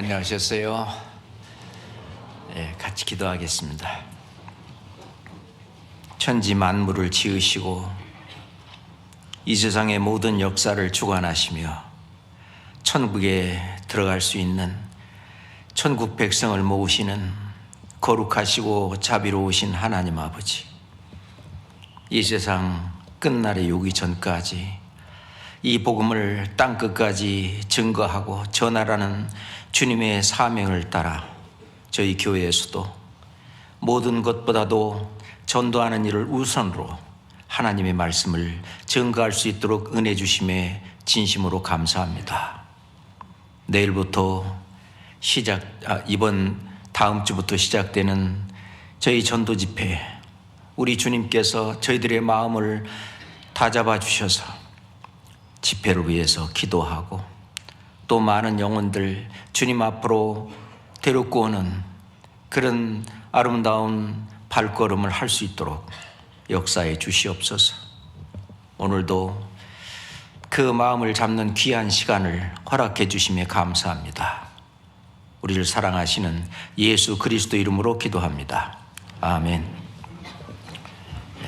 안녕하셨어요? 같이 기도하겠습니다. 천지 만물을 지으시고 이 세상의 모든 역사를 주관하시며 천국에 들어갈 수 있는 천국 백성을 모으시는 거룩하시고 자비로우신 하나님 아버지, 이 세상 끝날에 오기 전까지 이 복음을 땅끝까지 증거하고 전하라는 주님의 사명을 따라 저희 교회에서도 모든 것보다도 전도하는 일을 우선으로 하나님의 말씀을 증거할 수 있도록 은혜 주심에 진심으로 감사합니다. 내일부터 다음 주부터 시작되는 저희 전도 집회, 우리 주님께서 저희들의 마음을 다잡아 주셔서 집회를 위해서 기도하고 또 많은 영혼들 주님 앞으로 데리고 오는 그런 아름다운 발걸음을 할 수 있도록 역사해 주시옵소서. 오늘도 그 마음을 잡는 귀한 시간을 허락해 주심에 감사합니다. 우리를 사랑하시는 예수 그리스도 이름으로 기도합니다. 아멘.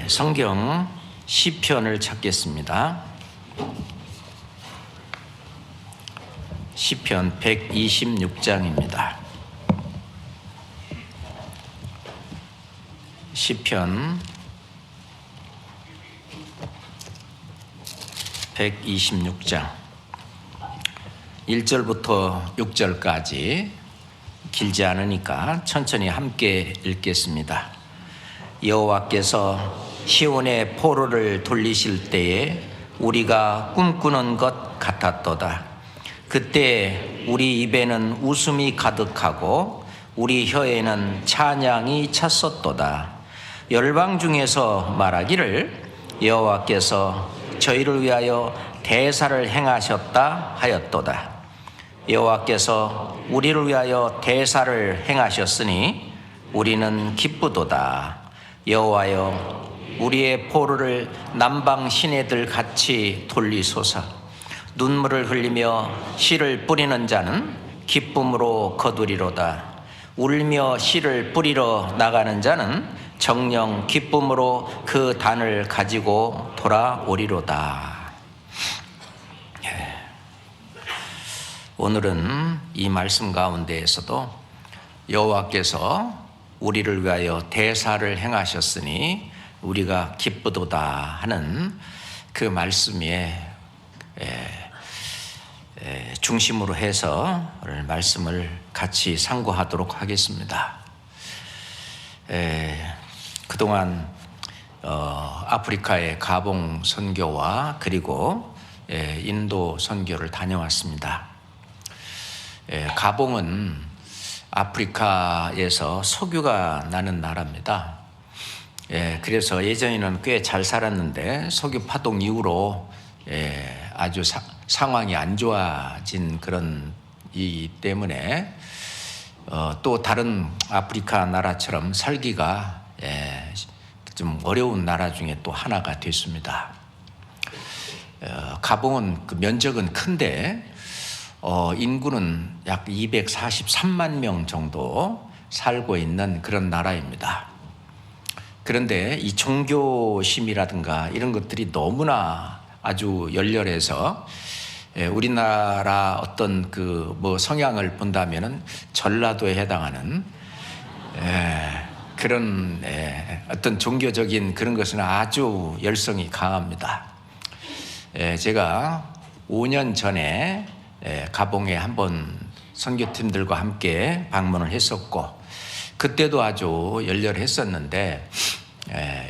성경 시편을 찾겠습니다. 시편 126장입니다. 시편 126장 1절부터 6절까지 길지 않으니까 천천히 함께 읽겠습니다. 여호와께서 시온의 포로를 돌리실 때에 우리가 꿈꾸는 것 같았도다. 그때 우리 입에는 웃음이 가득하고 우리 혀에는 찬양이 찼었도다. 열방 중에서 말하기를 여호와께서 저희를 위하여 대사를 행하셨다 하였도다. 여호와께서 우리를 위하여 대사를 행하셨으니 우리는 기쁘도다. 여호와여, 우리의 포로를 남방 시내들 같이 돌리소서. 눈물을 흘리며 씨를 뿌리는 자는 기쁨으로 거두리로다. 울며 씨를 뿌리러 나가는 자는 정녕 기쁨으로 그 단을 가지고 돌아오리로다. 오늘은 이 말씀 가운데에서도 여호와께서 우리를 위하여 대사를 행하셨으니 우리가 기쁘도다 하는 그 말씀에 중심으로 해서 오늘 말씀을 같이 상고하도록 하겠습니다. 그동안 아프리카의 가봉 선교와 그리고 인도 선교를 다녀왔습니다. 가봉은 아프리카에서 석유가 나는 나라입니다. 그래서 예전에는 꽤 잘 살았는데 석유 파동 이후로 아주 상황이 안 좋아진 그런 이 때문에 또 다른 아프리카 나라처럼 살기가 좀 어려운 나라 중에 또 하나가 됐습니다. 가봉은 그 면적은 큰데 인구는 약 243만 명 정도 살고 있는 그런 나라입니다. 그런데 이 종교심이라든가 이런 것들이 너무나 아주 열렬해서 우리나라 어떤 성향을 본다면은 전라도에 해당하는 그런 어떤 종교적인 그런 것은 아주 열성이 강합니다. 제가 5년 전에 가봉에 한번 선교팀들과 함께 방문을 했었고 그때도 아주 열렬했었는데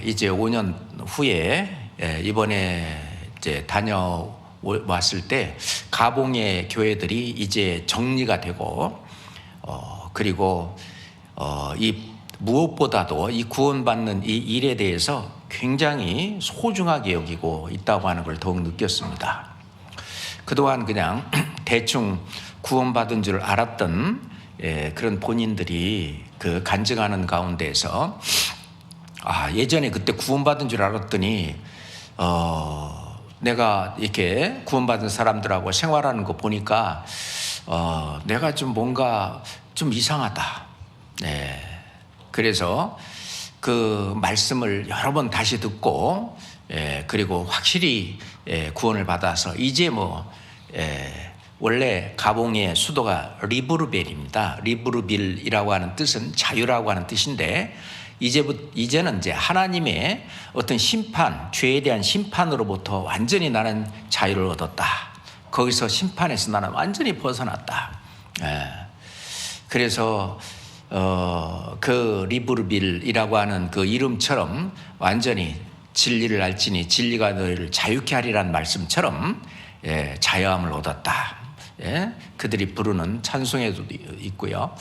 이제 5년 후에 이번에 이제 다녀왔을 때 가봉의 교회들이 이제 정리가 되고 그리고 이 무엇보다도 이 구원받는 이 일에 대해서 굉장히 소중하게 여기고 있다고 하는 걸 더욱 느꼈습니다. 그동안 그냥 대충 구원받은 줄 알았던 그런 본인들이 그 간증하는 가운데에서 예전에 그때 구원받은 줄 알았더니 내가 이렇게 구원받은 사람들하고 생활하는 거 보니까 내가 좀 뭔가 좀 이상하다. 그래서 그 말씀을 여러 번 다시 듣고 그리고 확실히 구원을 받아서 이제 원래 가봉의 수도가 리브르벨입니다. 리브르빌이라고 하는 뜻은 자유라고 하는 뜻인데 이제는 이제 하나님의 어떤 심판, 죄에 대한 심판으로부터 완전히 나는 자유를 얻었다. 거기서 심판에서 나는 완전히 벗어났다. 그래서 그 리브르빌이라고 하는 그 이름처럼 완전히 진리를 알지니 진리가 너희를 자유케 하리라는 말씀처럼 자유함을 얻었다. 그들이 부르는 찬송에도 있고요.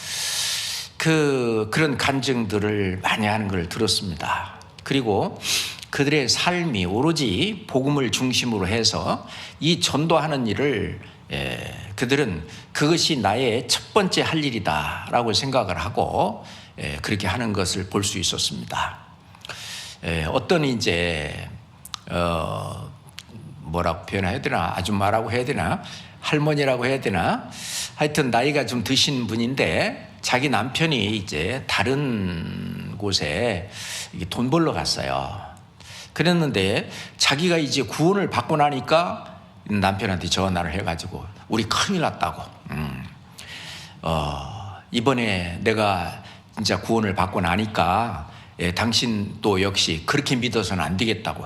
그런 간증들을 많이 하는 걸 들었습니다. 그리고 그들의 삶이 오로지 복음을 중심으로 해서 이 전도하는 일을 그들은 그것이 나의 첫 번째 할 일이다라고 생각을 하고 그렇게 하는 것을 볼 수 있었습니다. 어떤 이제 뭐라고 표현해야 되나, 아줌마라고 해야 되나, 할머니라고 해야 되나, 하여튼 나이가 좀 드신 분인데 자기 남편이 이제 다른 곳에 돈 벌러 갔어요. 그랬는데 자기가 이제 구원을 받고 나니까 남편한테 전화를 해가지고 우리 큰일 났다고. 이번에 내가 진짜 구원을 받고 나니까 당신도 역시 그렇게 믿어서는 안 되겠다고.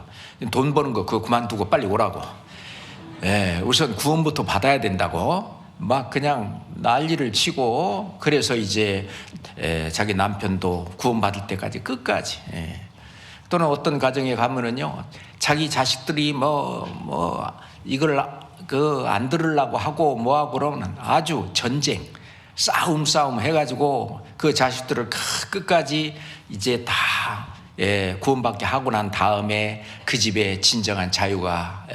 돈 버는 거 그거 그만두고 빨리 오라고. 우선 구원부터 받아야 된다고. 막 그냥 난리를 치고 그래서 이제 자기 남편도 구원받을 때까지 끝까지. 또는 어떤 가정에 가면은요, 자기 자식들이 이걸 안 들으려고 하고 뭐하고 그러면 아주 전쟁, 싸움 해가지고 그 자식들을 끝까지 이제 다 구원받게 하고 난 다음에 그 집에 진정한 자유가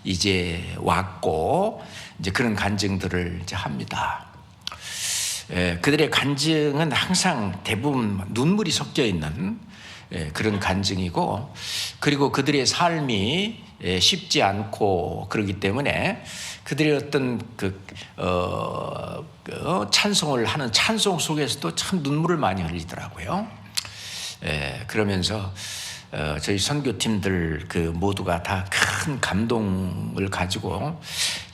이제 왔고 이제 그런 간증들을 이제 합니다. 그들의 간증은 항상 대부분 눈물이 섞여 있는 그런 간증이고, 그리고 그들의 삶이 쉽지 않고 그러기 때문에 그들의 어떤 찬송을 하는 찬송 속에서도 참 눈물을 많이 흘리더라고요. 그러면서 저희 선교팀들 그 모두가 다 큰 감동을 가지고,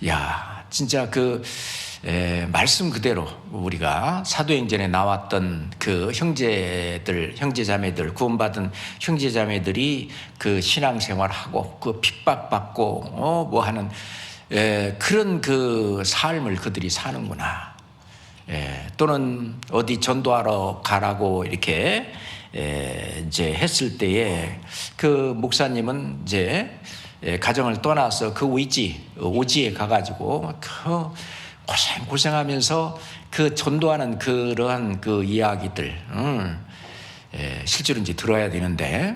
야, 진짜 말씀 그대로 우리가 사도행전에 나왔던 그 형제자매들, 구원받은 형제자매들이 그 신앙생활하고 그 핍박받고 하는 그런 그 삶을 그들이 사는구나. 또는 어디 전도하러 가라고 이렇게 이제 했을 때에 그 목사님은 이제 가정을 떠나서 그 오지에 가가지고 고생하면서 그 전도하는 그러한 그 이야기들, 실제로 이제 들어야 되는데,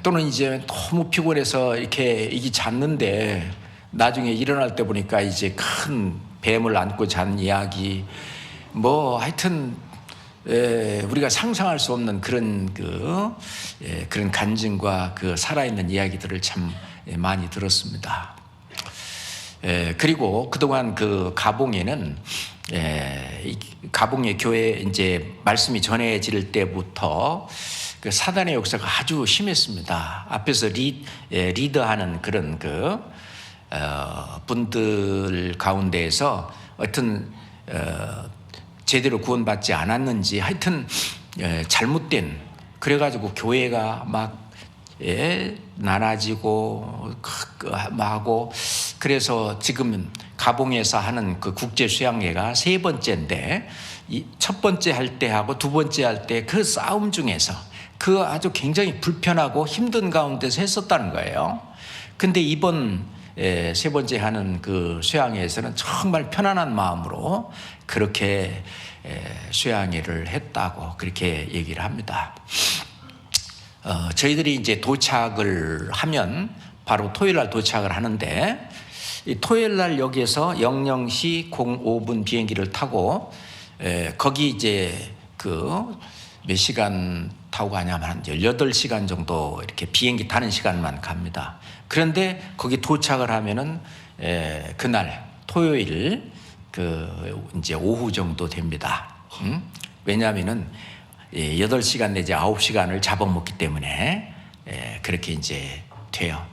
또는 이제 너무 피곤해서 이게 잤는데 나중에 일어날 때 보니까 이제 큰 뱀을 안고 잔 이야기, 하여튼 우리가 상상할 수 없는 그런 그런 간증과 그 살아있는 이야기들을 참 많이 들었습니다. 그리고 그동안 그 가봉에는 가봉의 교회 이제 말씀이 전해질 때부터 그 사단의 역사가 아주 심했습니다. 앞에서 리더하는 그런 분들 가운데에서 어떤 제대로 구원받지 않았는지 하여튼 잘못된, 그래가지고 교회가 막 나눠지고 하고, 그래서 지금 가봉에서 하는 그 국제 수양회가 3번째인데 첫 번째 할 때하고 두 번째 할 때 그 싸움 중에서 그 아주 굉장히 불편하고 힘든 가운데서 했었다는 거예요. 근데 이번 3번째 하는 그 수양회에서는 정말 편안한 마음으로 그렇게 수양회를 했다고 그렇게 얘기를 합니다. 저희들이 이제 도착을 하면 바로 토요일 날 도착을 하는데, 이 토요일 날 여기에서 00시 05분 비행기를 타고 거기 이제 몇 시간 타고 가냐면 한 18시간 정도 이렇게 비행기 타는 시간만 갑니다. 그런데 거기 도착을 하면은 그날 토요일 이제 오후 정도 됩니다. 왜냐하면은 8시간 내지 9시간을 잡아먹기 때문에 그렇게 이제 돼요.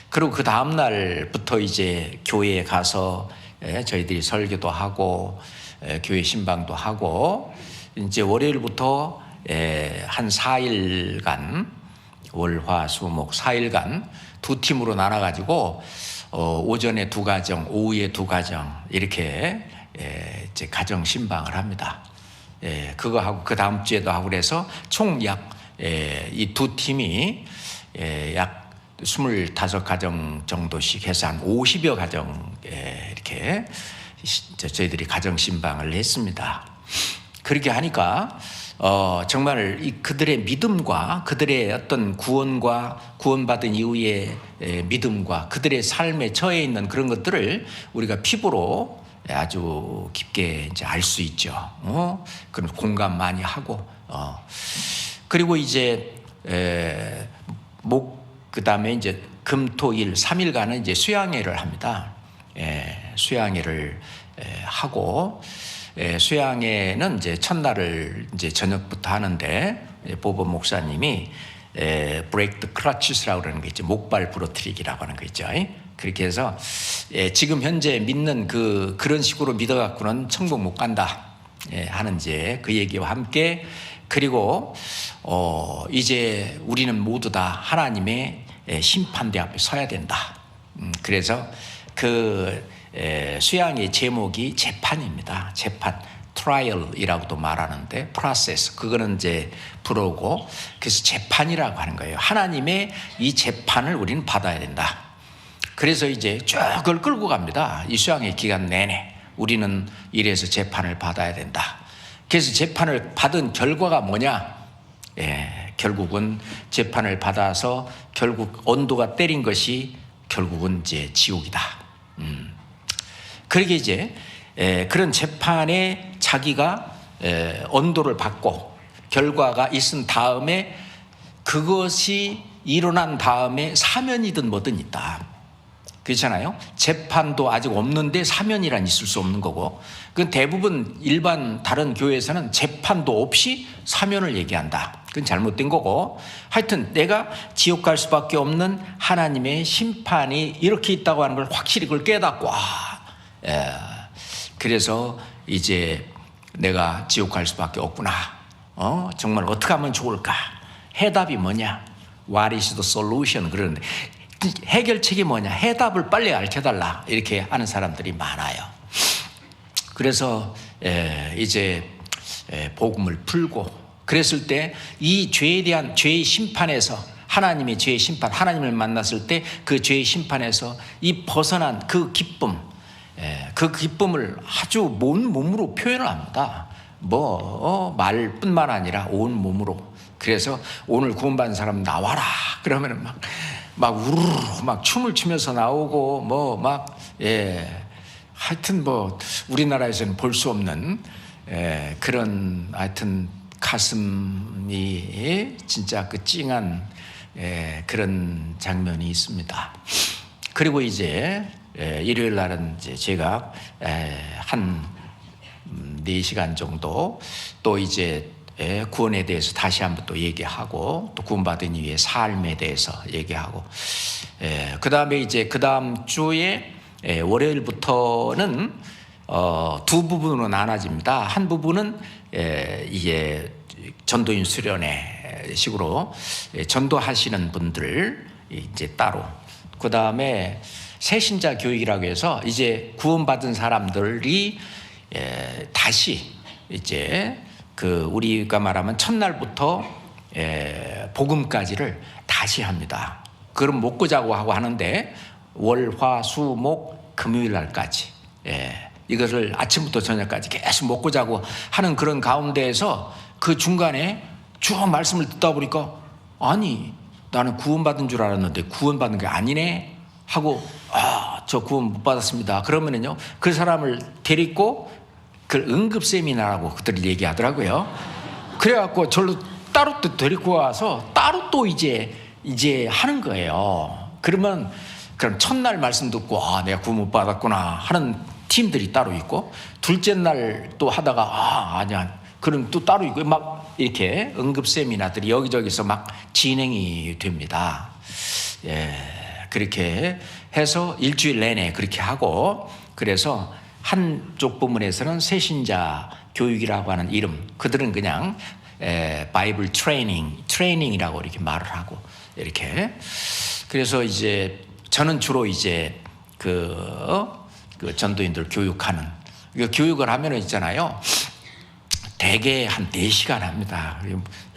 그리고 그 다음 날부터 이제 교회에 가서 저희들이 설교도 하고 교회 신방도 하고 이제 월요일부터 한 4일간 월화수목 4일간 두 팀으로 나눠가지고 오전에 2가정, 오후에 2가정 이렇게 이제 가정 신방을 합니다. 그거 하고 그 다음 주에도 하고 그래서 총 약 이 두 팀이 약 25가정 정도씩 해서 한 50여 가정 이렇게 저희들이 가정 신방을 했습니다. 그렇게 하니까 정말 그들의 믿음과 그들의 어떤 구원과 구원받은 이후의 믿음과 그들의 삶에 처해 있는 그런 것들을 우리가 피부로 아주 깊게 이제 알 수 있죠. 그런 공감 많이 하고 그리고 이제 그다음에 이제 금토일 3일간은 이제 수양회를 합니다. 수양회를 하고 수양회는 이제 첫날을 이제 저녁부터 하는데 보보 목사님이 브레이크 더 크러치스라고 그러는 거 있죠. 목발 부러뜨리기라고 하는 거 있죠. 그렇게 해서 지금 현재 믿는 그런 식으로 믿어갖고는 천국 못 간다 하는 이제 그 얘기와 함께 그리고 이제 우리는 모두 다 하나님의 심판대 앞에 서야 된다. 그래서 수양의 제목이 재판입니다. 재판, 트라이얼이라고도 말하는데 프로세스 그거는 이제 불어오고 그래서 재판이라고 하는 거예요. 하나님의 이 재판을 우리는 받아야 된다. 그래서 이제 쭉 그걸 끌고 갑니다. 이 수양의 기간 내내 우리는 이래서 재판을 받아야 된다. 그래서 재판을 받은 결과가 뭐냐? 결국은 재판을 받아서 결국 온도가 때린 것이 결국은 이제 지옥이다. 그러게 이제 그런 재판에 자기가 온도를 받고 결과가 있은 다음에 그것이 일어난 다음에 사면이든 뭐든 있다. 그렇잖아요. 재판도 아직 없는데 사면이란 있을 수 없는 거고 그 대부분 일반 다른 교회에서는 재판도 없이 사면을 얘기한다. 그건 잘못된 거고 하여튼 내가 지옥 갈 수밖에 없는 하나님의 심판이 이렇게 있다고 하는 걸 확실히 그걸 깨닫고 그래서 이제 내가 지옥 갈 수밖에 없구나. 정말 어떻게 하면 좋을까? 해답이 뭐냐? What is the solution? 그러는데 해결책이 뭐냐? 해답을 빨리 알려달라. 이렇게 하는 사람들이 많아요. 그래서 이제 복음을 풀고 그랬을 때 이 죄에 대한 죄의 심판에서 하나님의 죄의 심판, 하나님을 만났을 때 그 죄의 심판에서 이 벗어난 그 기쁨, 그 기쁨을 아주 온 몸으로 표현을 합니다. 말뿐만 아니라 온 몸으로. 그래서 오늘 구원받은 사람 나와라. 그러면은 막 우르르 막 춤을 추면서 나오고 하여튼 우리나라에서는 볼 수 없는 그런 하여튼 가슴이 진짜 그 찡한 그런 장면이 있습니다. 그리고 이제 일요일 날은 이제 제가 한 4시간 정도 또 이제 구원에 대해서 다시 한번 또 얘기하고 또 구원받은 이후의 삶에 대해서 얘기하고 그 다음에 이제 그 다음 주에 월요일부터는 두 부분으로 나눠집니다. 한 부분은 이게 전도인 수련회 식으로 전도하시는 분들 이제 따로 그 다음에 새신자 교육이라고 해서 이제 구원받은 사람들이 다시 이제 우리가 말하면 첫날부터 복음까지를 다시 합니다. 그럼 먹고 자고 하고 하는데 월, 화, 수, 목, 금요일 날까지 이것을 아침부터 저녁까지 계속 먹고 자고 하는 그런 가운데에서 그 중간에 쭉 말씀을 듣다 보니까 아니 나는 구원받은 줄 알았는데 구원받은 게 아니네 하고 저 구원 못 받았습니다. 그러면은요 그 사람을 데리고 그 응급 세미나라고 그들이 얘기하더라고요. 그래갖고 절로 따로 또 데리고 와서 따로 또 이제 하는 거예요. 그럼 첫날 말씀 듣고 내가 구원 못 받았구나 하는 팀들이 따로 있고, 둘째 날 또 하다가 아니야, 그럼 또 따로 있고, 막 이렇게 응급 세미나들이 여기저기서 막 진행이 됩니다. 예, 그렇게 해서 일주일 내내 그렇게 하고, 그래서 한쪽 부문에서는 새신자 교육이라고 하는 이름, 그들은 그냥 바이블 트레이닝이라고 이렇게 말을 하고, 이렇게. 그래서 이제 저는 주로 이제 그 전도인들 교육하는, 교육을 하면 있잖아요, 대개 한 4시간 합니다.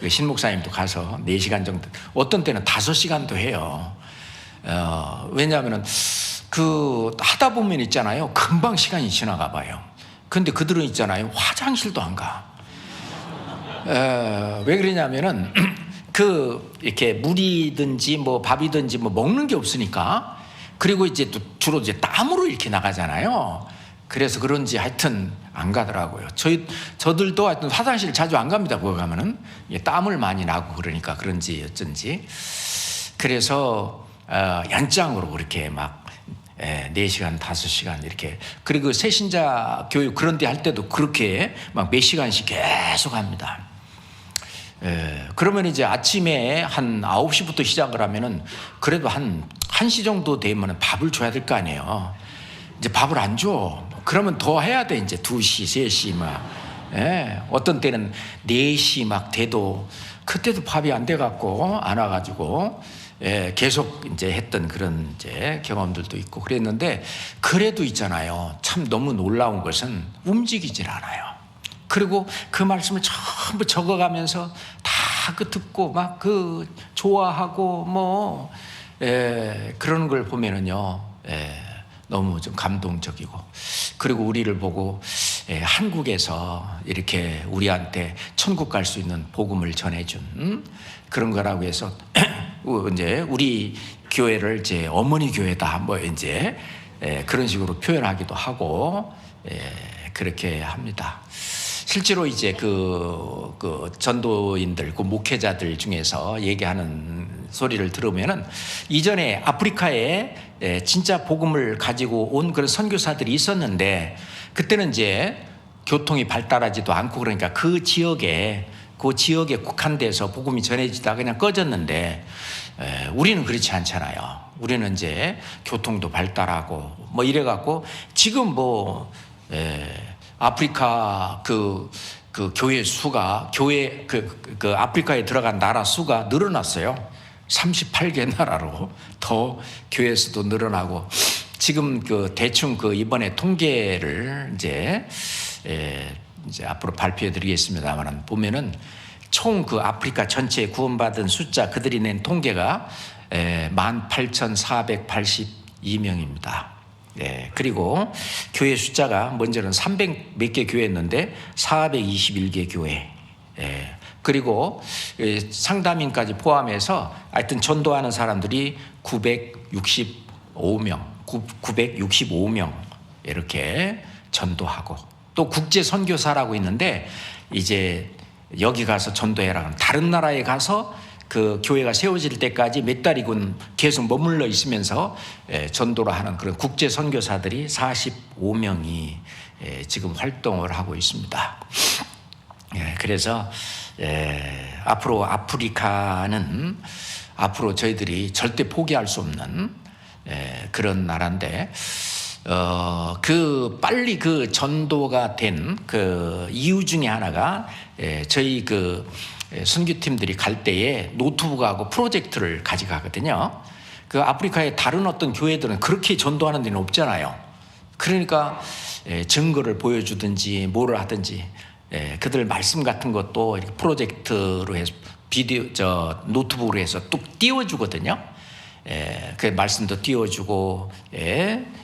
신 목사님도 가서 4시간 정도, 어떤 때는 5시간도 해요. 왜냐하면 하다 보면 있잖아요, 금방 시간이 지나가 봐요. 근데 그들은 있잖아요, 화장실도 안 가. 왜 그러냐면은 이렇게 물이든지 뭐 밥이든지 뭐 먹는 게 없으니까. 그리고 이제 또 주로 이제 땀으로 이렇게 나가잖아요. 그래서 그런지 하여튼 안 가더라고요. 저들도 하여튼 화장실 자주 안 갑니다. 거기 가면은 땀을 많이 나고 그러니까 그런지 어쩐지. 그래서 연장으로 그렇게 막 4시간, 5시간 이렇게. 그리고 새신자 교육 그런 데 할 때도 그렇게 막 몇 시간씩 계속 합니다. 그러면 이제 아침에 한 9시부터 시작을 하면은 그래도 한 1시 정도 되면 밥을 줘야 될 거 아니에요. 이제 밥을 안 줘. 그러면 더 해야 돼. 이제 2시, 3시 막. 어떤 때는 4시 막 돼도 그때도 밥이 안 돼 갖고 안 와가지고 계속 이제 했던 그런 이제 경험들도 있고 그랬는데, 그래도 있잖아요, 참 너무 놀라운 것은 움직이질 않아요. 그리고 그 말씀을 전부 적어가면서 다 듣고 막 좋아하고 뭐 그러는 걸 보면은요, 너무 좀 감동적이고, 그리고 우리를 보고 한국에서 이렇게 우리한테 천국 갈 수 있는 복음을 전해준 그런 거라고 해서 이제 우리 교회를 이제 어머니 교회다 뭐 이제 그런 식으로 표현하기도 하고 그렇게 합니다. 실제로 이제 그 전도인들, 그 목회자들 중에서 얘기하는 소리를 들으면은, 이전에 아프리카에 진짜 복음을 가지고 온 그런 선교사들이 있었는데, 그때는 이제 교통이 발달하지도 않고 그러니까 그 지역에 국한돼서 복음이 전해지다 그냥 꺼졌는데, 우리는 그렇지 않잖아요. 우리는 이제 교통도 발달하고 뭐 이래갖고 지금 뭐 아프리카 그 교회 수가, 아프리카에 들어간 나라 수가 늘어났어요. 38개 나라로 더 교회 수도 늘어나고, 지금 대충 이번에 통계를 이제 앞으로 발표해 드리겠습니다만, 보면은 총 아프리카 전체에 구원받은 숫자, 그들이 낸 통계가 18,482명입니다. 그리고 교회 숫자가 먼저는 300 몇 개 교회였는데 421개 교회. 그리고 상담인까지 포함해서 하여튼 전도하는 사람들이 965명 이렇게 전도하고, 또 국제 선교사라고 있는데, 이제 여기 가서 전도해라 그러면 다른 나라에 가서 그 교회가 세워질 때까지 몇 달이군 계속 머물러 있으면서 전도를 하는 그런 국제 선교사들이 45명이 지금 활동을 하고 있습니다. 그래서 앞으로 아프리카는 앞으로 저희들이 절대 포기할 수 없는 그런 나라인데, 빨리 전도가 된 이유 중에 하나가, 저희 선교팀들이 갈 때에 노트북하고 프로젝트를 가져가거든요. 아프리카의 다른 어떤 교회들은 그렇게 전도하는 데는 없잖아요. 그러니까 증거를 보여주든지 뭐를 하든지 그들 말씀 같은 것도 이렇게 프로젝트로 해서 노트북으로 해서 뚝 띄워주거든요. 그 말씀도 띄워주고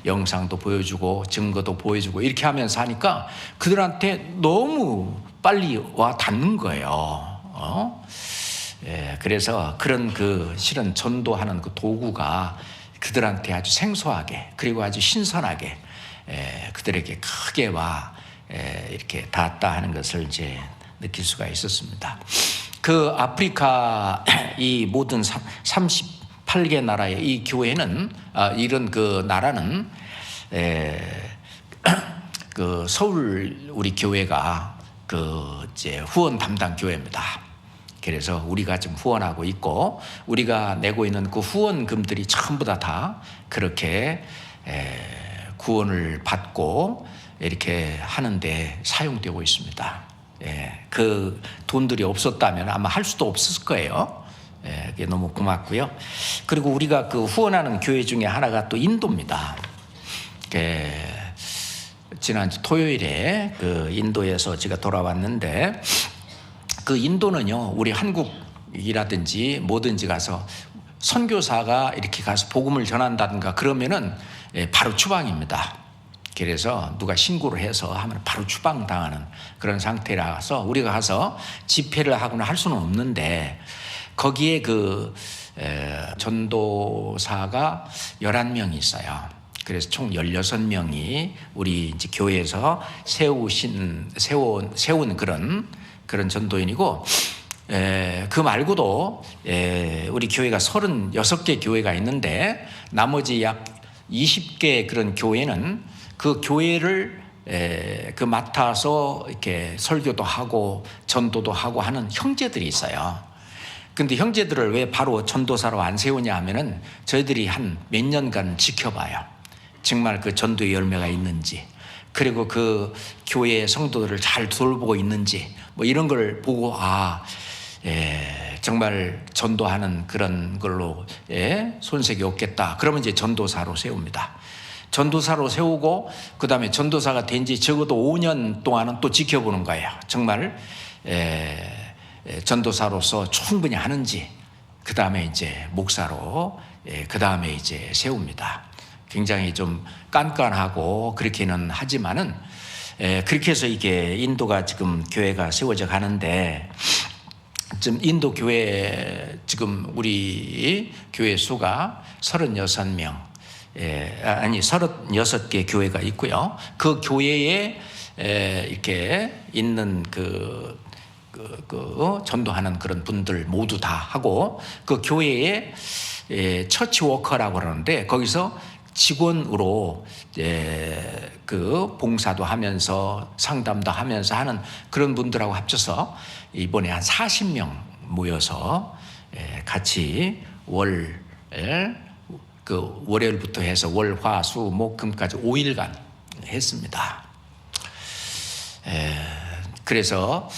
영상도 보여주고 증거도 보여주고 이렇게 하면서 하니까 그들한테 너무 빨리 와 닿는 거예요. 그래서 그런 실은 전도하는 도구가 그들한테 아주 생소하게, 그리고 아주 신선하게 그들에게 크게 이렇게 닿았다 하는 것을 이제 느낄 수가 있었습니다. 아프리카 이 모든 38개 나라의 이 교회는, 이런 나라는 그 서울 우리 교회가 그 이제 후원 담당 교회입니다. 그래서 우리가 지금 후원하고 있고 우리가 내고 있는 그 후원금들이 전부 다 그렇게 구원을 받고 이렇게 하는데 사용되고 있습니다. 그 돈들이 없었다면 아마 할 수도 없었을 거예요. 그게 너무 고맙고요. 그리고 우리가 그 후원하는 교회 중에 하나가 또 인도입니다. 지난주 토요일에 그 인도에서 제가 돌아왔는데 그 인도는요, 우리 한국이라든지 뭐든지 가서 선교사가 이렇게 가서 복음을 전한다든가 그러면은 바로 추방입니다. 그래서 누가 신고를 해서 하면 바로 추방당하는 그런 상태라서 우리가 가서 집회를 하거나 할 수는 없는데 거기에 그 전도사가 11명이 있어요. 그래서 총 16명이 우리 이제 교회에서 세운 그런 전도인이고, 그 말고도 우리 교회가 36개 교회가 있는데 나머지 약 20개 그런 교회는 그 교회를 그 맡아서 이렇게 설교도 하고 전도도 하고 하는 형제들이 있어요. 근데 형제들을 왜 바로 전도사로 안 세우냐 하면은 저희들이 한 몇 년간 지켜봐요. 정말 그 전도의 열매가 있는지, 그리고 그 교회의 성도들을 잘 돌보고 있는지 뭐 이런 걸 보고 정말 전도하는 그런 걸로 손색이 없겠다. 그러면 이제 전도사로 세웁니다. 전도사로 세우고 그 다음에 전도사가 된 지 적어도 5년 동안은 또 지켜보는 거예요. 정말 전도사로서 충분히 하는지. 그 다음에 이제 목사로 그 다음에 이제 세웁니다. 굉장히 좀 깐깐하고 그렇게는 하지만은 그렇게 해서 이게 인도가 지금 교회가 세워져 가는데, 지금 인도 교회 지금 우리 교회 수가 36명, 36개 교회가 있고요. 그 교회에 이렇게 있는 그 전도하는 그런 분들 모두 다 하고, 그 교회에 처치 워커라고 그러는데 거기서 직원으로 그 봉사도 하면서 상담도 하면서 하는 그런 분들하고 합쳐서 이번에 한 40명 모여서 같이 월요일부터 해서 월, 화, 수, 목, 금까지 5일간 했습니다. 그래서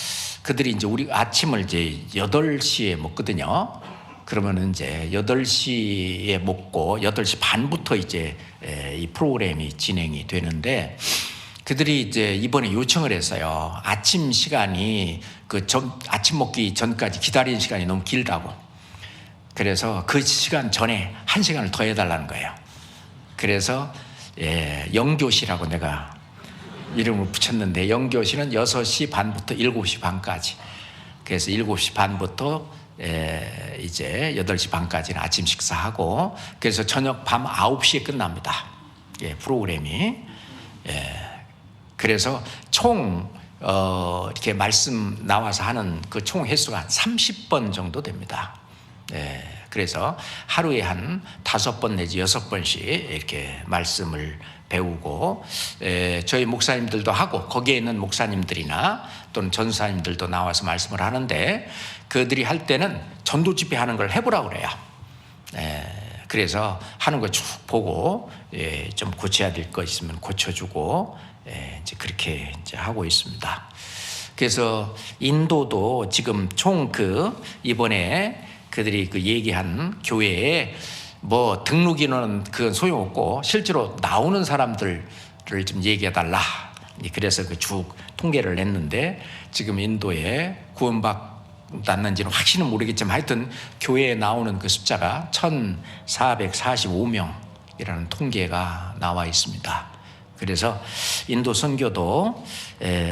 그들이 이제 우리 아침을 이제 8시에 먹거든요. 그러면 이제 8시에 먹고 8시 반부터 이제 이 프로그램이 진행이 되는데, 그들이 이제 이번에 요청을 했어요. 아침 시간이 아침 먹기 전까지 기다리는 시간이 너무 길다고. 그래서 그 시간 전에 1시간을 더 해달라는 거예요. 그래서 영교시라고 내가 이름을 붙였는데, 영교시는 6시 반부터 7시 반까지. 그래서 7시 반부터 이제 8시 반까지는 아침 식사하고, 그래서 저녁 밤 9시에 끝납니다. 프로그램이. 그래서 총 이렇게 말씀 나와서 하는 그 총 횟수가 한 30번 정도 됩니다. 그래서 하루에 한 5번 내지 6번씩 이렇게 말씀을 배우고, 저희 목사님들도 하고 거기에 있는 목사님들이나 또는 전사님들도 나와서 말씀을 하는데, 그들이 할 때는 전도 집회 하는 걸 해보라고 그래요. 그래서 하는 거 쭉 보고 좀 고쳐야 될 거 있으면 고쳐주고 이제 그렇게 이제 하고 있습니다. 그래서 인도도 지금 총 이번에 그들이 얘기한 교회에 뭐 등록 인원은 그건 소용없고 실제로 나오는 사람들을 좀 얘기해달라. 그래서 쭉 통계를 냈는데, 지금 인도에 구원받았는지는 확실히 모르겠지만 하여튼 교회에 나오는 그 숫자가 1,445명이라는 통계가 나와 있습니다. 그래서 인도 선교도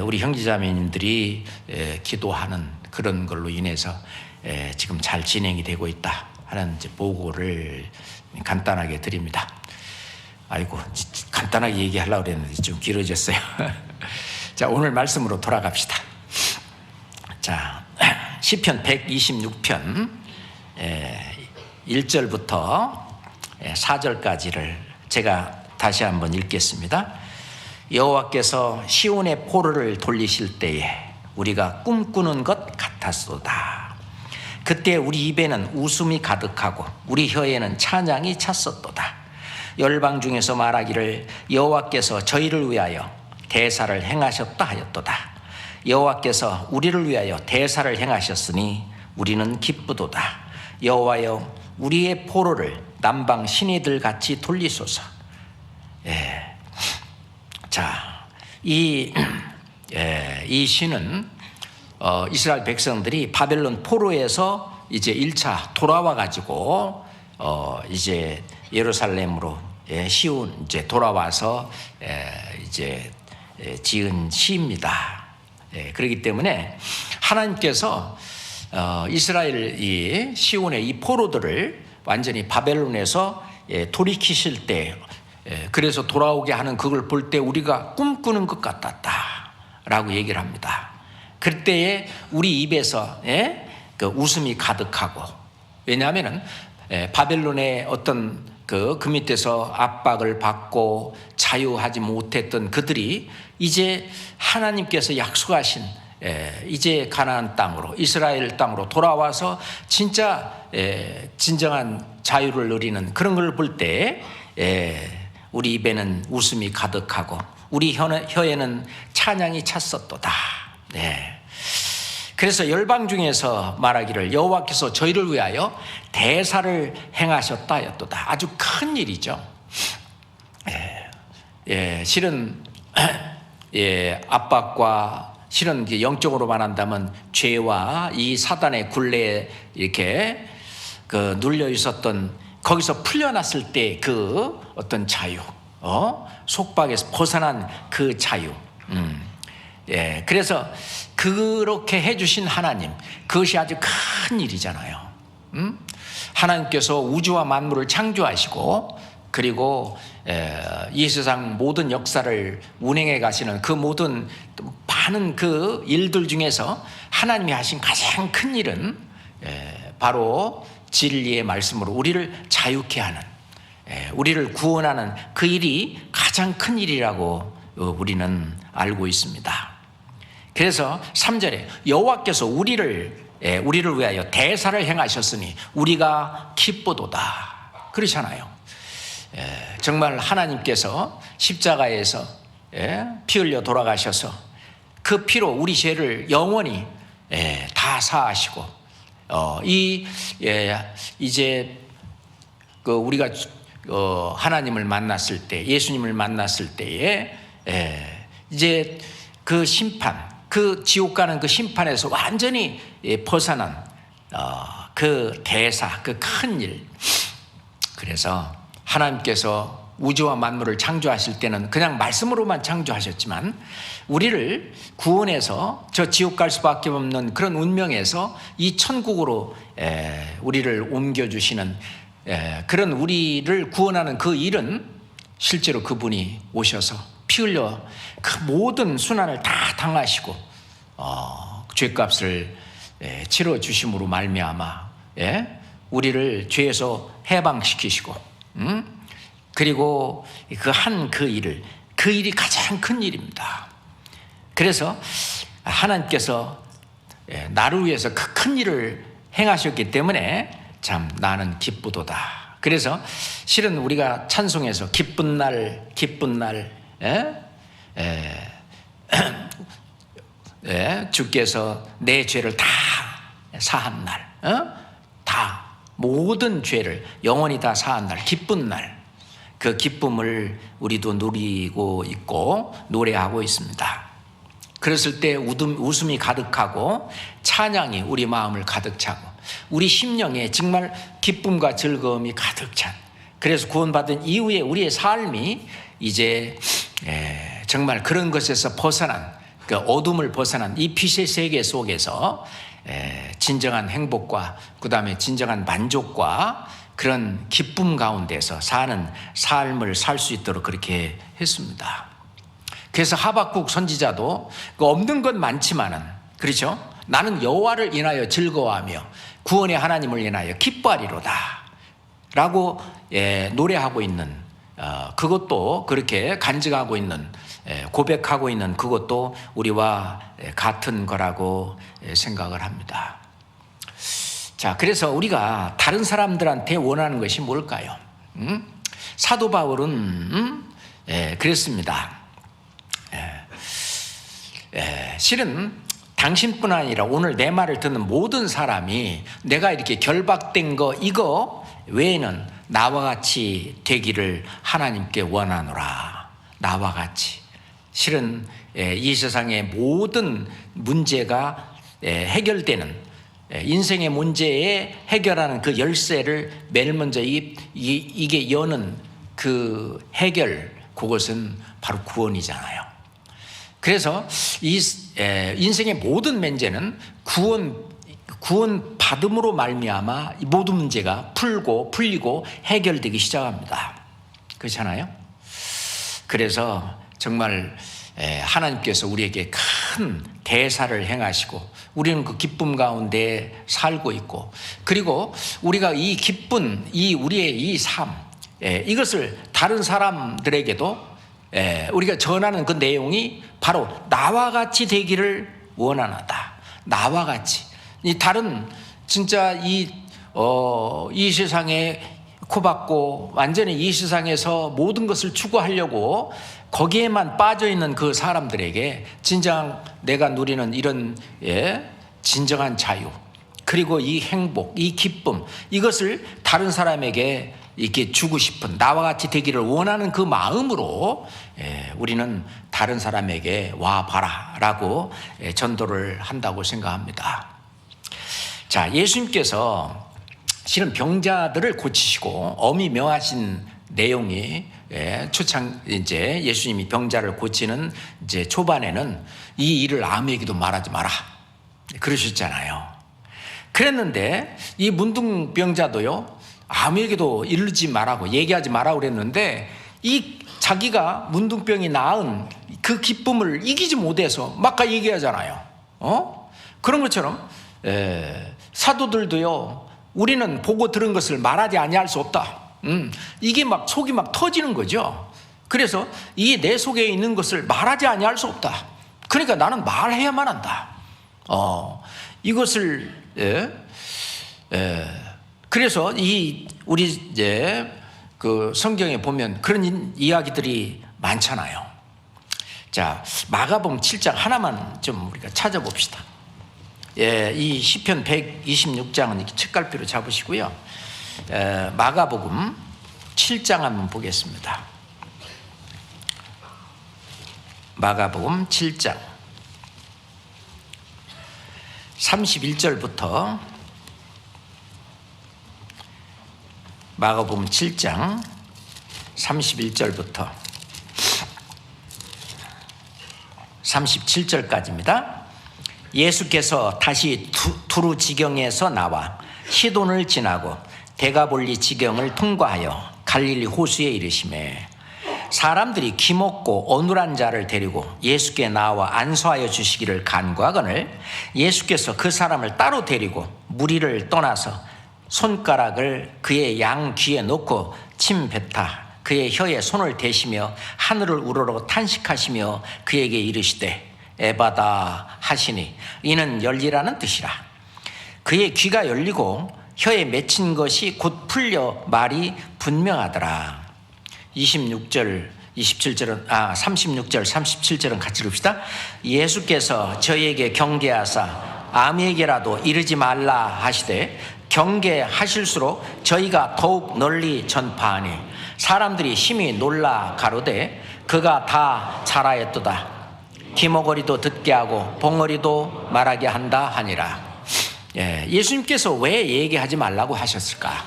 우리 형제자매님들이 기도하는 그런 걸로 인해서 지금 잘 진행이 되고 있다 하는 이제 보고를 간단하게 드립니다. 아이고, 간단하게 얘기하려고 그랬는데 좀 길어졌어요. 자, 오늘 말씀으로 돌아갑시다. 자, 시편 126편 1절부터 4절까지를 제가 다시 한번 읽겠습니다. 여호와께서 시온의 포로를 돌리실 때에 우리가 꿈꾸는 것 같았소다. 그때 우리 입에는 웃음이 가득하고 우리 혀에는 찬양이 찼었도다. 열방 중에서 말하기를 여호와께서 저희를 위하여 대사를 행하셨다 하였도다. 여호와께서 우리를 위하여 대사를 행하셨으니 우리는 기쁘도다. 여호와여 우리의 포로를 남방 신이들 같이 돌리소서. 자, 이 시는 이스라엘 백성들이 바벨론 포로에서 이제 1차 돌아와 가지고 이제 예루살렘으로 시온 이제 돌아와서 이제 지은 시입니다. 그렇기 때문에 하나님께서 이스라엘 이 시온의 이 포로들을 완전히 바벨론에서 돌이키실 때, 그래서 돌아오게 하는 그걸 볼 때 우리가 꿈꾸는 것 같았다라고 얘기를 합니다. 그때에 우리 입에서 그 웃음이 가득하고, 왜냐하면은 바벨론의 어떤 그 밑에서 압박을 받고 자유하지 못했던 그들이 이제 하나님께서 약속하신 이제 가나안 땅으로, 이스라엘 땅으로 돌아와서 진짜 진정한 자유를 누리는 그런 걸 볼 때 우리 입에는 웃음이 가득하고 우리 혀에는 찬양이 찼었도다. 그래서 열방 중에서 말하기를 여호와께서 저희를 위하여 대사를 행하셨다 하였도다. 아주 큰 일이죠. 실은 압박과, 실은 영적으로 말한다면 죄와 이 사단의 굴레에 이렇게 그 눌려 있었던, 거기서 풀려났을 때 그 어떤 자유, 속박에서 벗어난 그 자유. 그래서 그렇게 해주신 하나님, 그것이 아주 큰 일이잖아요. 하나님께서 우주와 만물을 창조하시고, 그리고 이 세상 모든 역사를 운행해 가시는 그 모든 많은 그 일들 중에서 하나님이 하신 가장 큰 일은 바로 진리의 말씀으로 우리를 자유케 하는, 우리를 구원하는 그 일이 가장 큰 일이라고 우리는 알고 있습니다. 그래서 3절에 여호와께서 우리를 위하여 대사를 행하셨으니 우리가 기쁘도다 그러잖아요. 정말 하나님께서 십자가에서 피 흘려 돌아가셔서 그 피로 우리 죄를 영원히 다 사하시고, 이제 그 우리가 하나님을 만났을 때, 예수님을 만났을 때에 이제 그 심판, 그 지옥 가는 그 심판에서 완전히 벗어난 그 대사, 그 큰 일. 그래서 하나님께서 우주와 만물을 창조하실 때는 그냥 말씀으로만 창조하셨지만 우리를 구원해서 저 지옥 갈 수밖에 없는 그런 운명에서 이 천국으로 우리를 옮겨주시는, 그런 우리를 구원하는 그 일은 실제로 그분이 오셔서 피 흘려 그 모든 순환을 다 당하시고 죄값을 치러 주심으로 말미암아 우리를 죄에서 해방시키시고, 그리고 그 일이 가장 큰 일입니다. 그래서 하나님께서 나를 위해서 그 큰 일을 행하셨기 때문에 참 나는 기쁘도다. 그래서 실은 우리가 찬송에서 기쁜 날 주께서 내 죄를 다 사한 날, 다 모든 죄를 영원히 다 사한 날, 기쁜 날, 그 기쁨을 우리도 누리고 있고 노래하고 있습니다. 그랬을 때 웃음이 가득하고 찬양이 우리 마음을 가득 차고 우리 심령에 정말 기쁨과 즐거움이 가득 찬, 그래서 구원받은 이후에 우리의 삶이 이제 정말 그런 것에서 벗어난, 그 어둠을 벗어난 이 빛의 세계 속에서 진정한 행복과 그 다음에 진정한 만족과 그런 기쁨 가운데서 사는 삶을 살 수 있도록 그렇게 했습니다. 그래서 하박국 선지자도 없는 건 많지만은, 그렇죠? 나는 여호와를 인하여 즐거워하며 구원의 하나님을 인하여 기뻐하리로다 라고 노래하고 있는 그것도 그렇게 간증하고 있는, 고백하고 있는 그것도 우리와 같은 거라고 생각을 합니다. 자, 그래서 우리가 다른 사람들한테 원하는 것이 뭘까요? 사도 바울은 그랬습니다. 실은 당신뿐 아니라 오늘 내 말을 듣는 모든 사람이 내가 이렇게 결박된 거 이거 외에는 나와 같이 되기를 하나님께 원하노라. 나와 같이. 실은 이 세상의 모든 문제가 해결되는, 인생의 문제에 해결하는 그 열쇠를 맨 먼저 이게 여는 그 해결, 그것은 바로 구원이잖아요. 그래서 이 인생의 모든 문제는 구원 받음으로 말미암아 모든 문제가 풀리고 해결되기 시작합니다. 그렇잖아요. 그래서 정말 하나님께서 우리에게 큰 대사를 행하시고 우리는 그 기쁨 가운데 살고 있고, 그리고 우리가 이 기쁜 우리의 이 삶, 이것을 다른 사람들에게도 우리가 전하는 그 내용이 바로 나와 같이 되기를 원하나다. 나와 같이. 이 다른 진짜 이 세상에 코박고 완전히 이 세상에서 모든 것을 추구하려고 거기에만 빠져 있는 그 사람들에게 진정 내가 누리는 이런 진정한 자유, 그리고 이 행복, 이 기쁨, 이것을 다른 사람에게 이렇게 주고 싶은, 나와 같이 되기를 원하는 그 마음으로 우리는 다른 사람에게 와봐라 라고 전도를 한다고 생각합니다. 자, 예수님께서 실은 병자들을 고치시고 엄히 명하신 내용이 초창 이제 예수님이 병자를 고치는 이제 초반에는 이 일을 아무에게도 말하지 마라 그러셨잖아요. 그랬는데 이 문둥병자도요, 아무에게도 이르지 말라고, 얘기하지 말라고 그랬는데 이 자기가 문둥병이 나은 그 기쁨을 이기지 못해서 막 얘기하잖아요. 그런 것처럼 사도들도요, 우리는 보고 들은 것을 말하지 아니할 수 없다. 이게 막 속이 막 터지는 거죠. 그래서 이 내 속에 있는 것을 말하지 아니할 수 없다. 그러니까 나는 말해야만 한다. 이것을 그래서 우리 이제 그 성경에 보면 그런 이야기들이 많잖아요. 자, 마가복음 7장 하나만 좀 우리가 찾아봅시다. 이 시편 126장은 이렇게 책갈피로 잡으시고요. 마가복음 7장 한번 보겠습니다. 마가복음 7장 31절부터 마가복음 7장 31절부터 37절까지입니다. 예수께서 다시 두루 지경에서 나와 시돈을 지나고 데가볼리 지경을 통과하여 갈릴리 호수에 이르시매 사람들이 기먹고 어눌한 자를 데리고 예수께 나와 안수하여 주시기를 간구하거늘 예수께서 그 사람을 따로 데리고 무리를 떠나서 손가락을 그의 양 귀에 놓고 침 뱉아 그의 혀에 손을 대시며 하늘을 우러러 탄식하시며 그에게 이르시되 에바다 하시니 이는 열리라는 뜻이라. 그의 귀가 열리고 혀에 맺힌 것이 곧 풀려 말이 분명하더라. 36절 27절은 36절 37절은 같이 읽읍시다. 예수께서 저희에게 경계하사 아무에게라도 이르지 말라 하시되 경계하실수록 저희가 더욱 널리 전파하니 사람들이 심히 놀라 가로되 그가 다 잘하였도다. 기머거리도 듣게 하고 봉어리도 말하게 한다 하니라. 예수님께서 왜 얘기하지 말라고 하셨을까?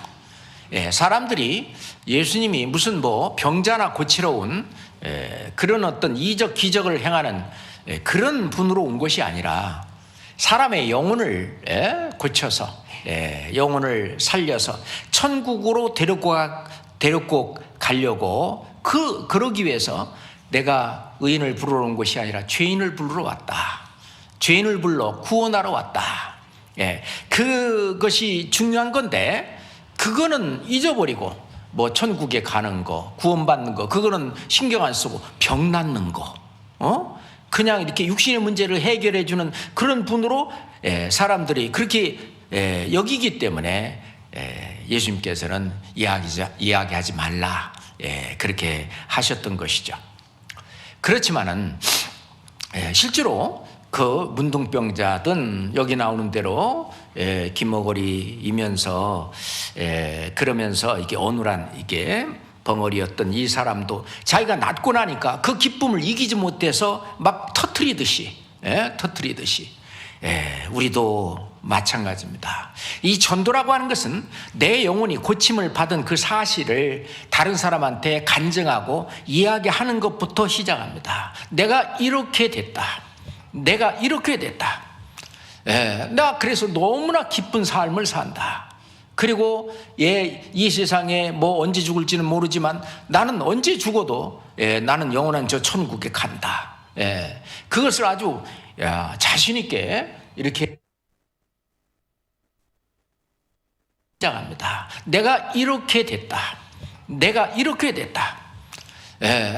사람들이 예수님이 무슨 병자나 고치러 온 그런 어떤 이적 기적을 행하는 그런 분으로 온 것이 아니라 사람의 영혼을 고쳐서 영혼을 살려서 천국으로 데리고 가려고 그러기 위해서 내가 의인을 부르러 온 것이 아니라 죄인을 부르러 왔다. 죄인을 불러 구원하러 왔다. 그것이 중요한 건데 그거는 잊어버리고 뭐 천국에 가는 거, 구원받는 거, 그거는 신경 안 쓰고 병 낫는 거, 그냥 이렇게 육신의 문제를 해결해 주는 그런 분으로 사람들이 그렇게 여기기 때문에 예수님께서는 이야기하지 말라, 그렇게 하셨던 것이죠. 그렇지만은 실제로 그 문둥병자든 여기 나오는 대로 기머거리이면서 그러면서 이게 어눌한 이게 벙어리였던 이 사람도 자기가 낫고 나니까 그 기쁨을 이기지 못해서 막 터트리듯이 우리도 마찬가지입니다. 이 전도라고 하는 것은 내 영혼이 고침을 받은 그 사실을 다른 사람한테 간증하고 이야기하는 것부터 시작합니다. 내가 이렇게 됐다. 나 그래서 너무나 기쁜 삶을 산다. 그리고 이 세상에 뭐 언제 죽을지는 모르지만 나는 언제 죽어도 나는 영원한 저 천국에 간다. 그것을 아주 자신 있게 이렇게 시작합니다. 내가 이렇게 됐다.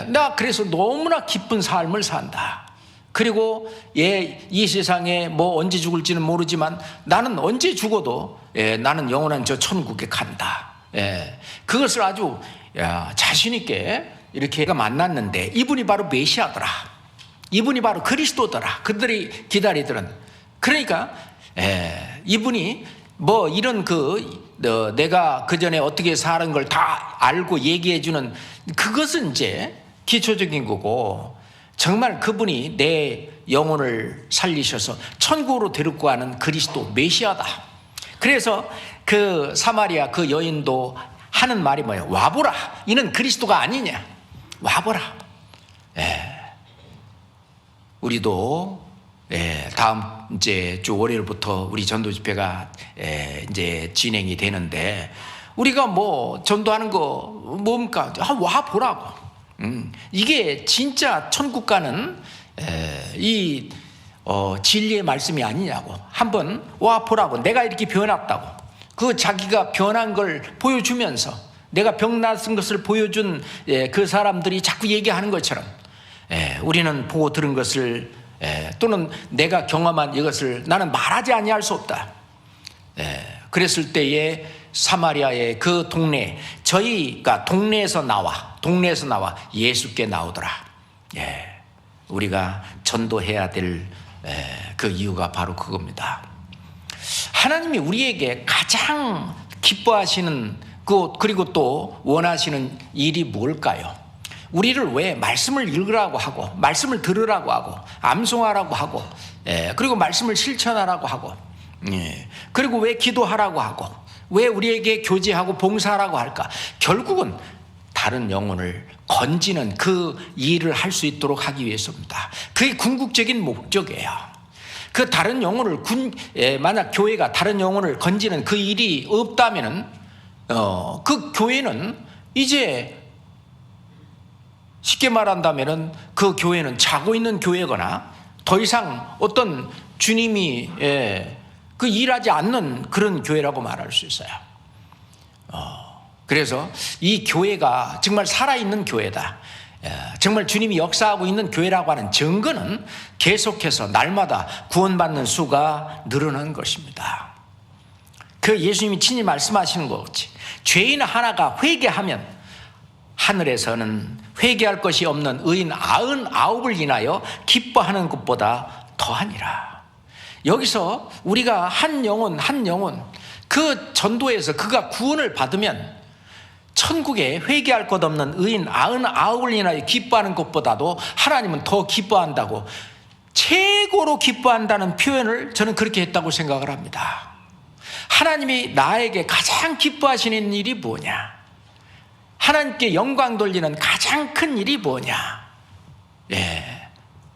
나 그래서 너무나 기쁜 삶을 산다. 그리고 이 세상에 뭐 언제 죽을지는 모르지만 나는 언제 죽어도 나는 영원한 저 천국에 간다. 그것을 아주 자신 있게 이렇게 만났는데 이분이 바로 메시아더라. 이분이 바로 그리스도더라. 그들이 기다리더란. 그러니까 이분이 뭐 이런 내가 그 전에 어떻게 사는 걸 다 알고 얘기해 주는 그것은 이제 기초적인 거고, 정말 그분이 내 영혼을 살리셔서 천국으로 데리고 가는 그리스도 메시아다. 그래서 그 사마리아 그 여인도 하는 말이 뭐예요? 와보라. 이는 그리스도가 아니냐. 와보라. 우리도 다음 이제 주 월요일부터 우리 전도 집회가 이제 진행이 되는데, 우리가 뭐 전도하는 거 뭡니까? 와 보라고. 이게 진짜 천국 가는 이 진리의 말씀이 아니냐고. 한번 와 보라고. 내가 이렇게 변했다고. 그 자기가 변한 걸 보여주면서 내가 병 낫은 것을 보여준 그 사람들이 자꾸 얘기하는 것처럼 우리는 보고 들은 것을 또는 내가 경험한 이것을 나는 말하지 아니할 수 없다. 그랬을 때에 사마리아의 그 동네, 저희가 동네에서 나와 예수께 나오더라. 우리가 전도해야 될 그 이유가 바로 그겁니다. 하나님이 우리에게 가장 기뻐하시는 그리고 또 원하시는 일이 뭘까요? 우리를 왜 말씀을 읽으라고 하고, 말씀을 들으라고 하고, 암송하라고 하고, 그리고 말씀을 실천하라고 하고, 그리고 왜 기도하라고 하고, 왜 우리에게 교제하고 봉사하라고 할까? 결국은 다른 영혼을 건지는 그 일을 할 수 있도록 하기 위해서입니다. 그게 궁극적인 목적이에요. 그 다른 영혼을 만약 교회가 다른 영혼을 건지는 그 일이 없다면은 그 교회는 이제 쉽게 말한다면은 그 교회는 자고 있는 교회거나 더 이상 어떤 주님이 그 일하지 않는 그런 교회라고 말할 수 있어요. 그래서 이 교회가 정말 살아있는 교회다, 정말 주님이 역사하고 있는 교회라고 하는 증거는 계속해서 날마다 구원받는 수가 늘어난 것입니다. 그 예수님이 친히 말씀하시는 것 같이 죄인 하나가 회개하면 하늘에서는 회개할 것이 없는 의인 99을 인하여 기뻐하는 것보다 더하니라. 여기서 우리가 한 영혼 그 전도에서 그가 구원을 받으면 천국에 회개할 것 없는 의인 99을 인하여 기뻐하는 것보다도 하나님은 더 기뻐한다고, 최고로 기뻐한다는 표현을 저는 그렇게 했다고 생각을 합니다. 하나님이 나에게 가장 기뻐하시는 일이 뭐냐? 하나님께 영광 돌리는 가장 큰 일이 뭐냐?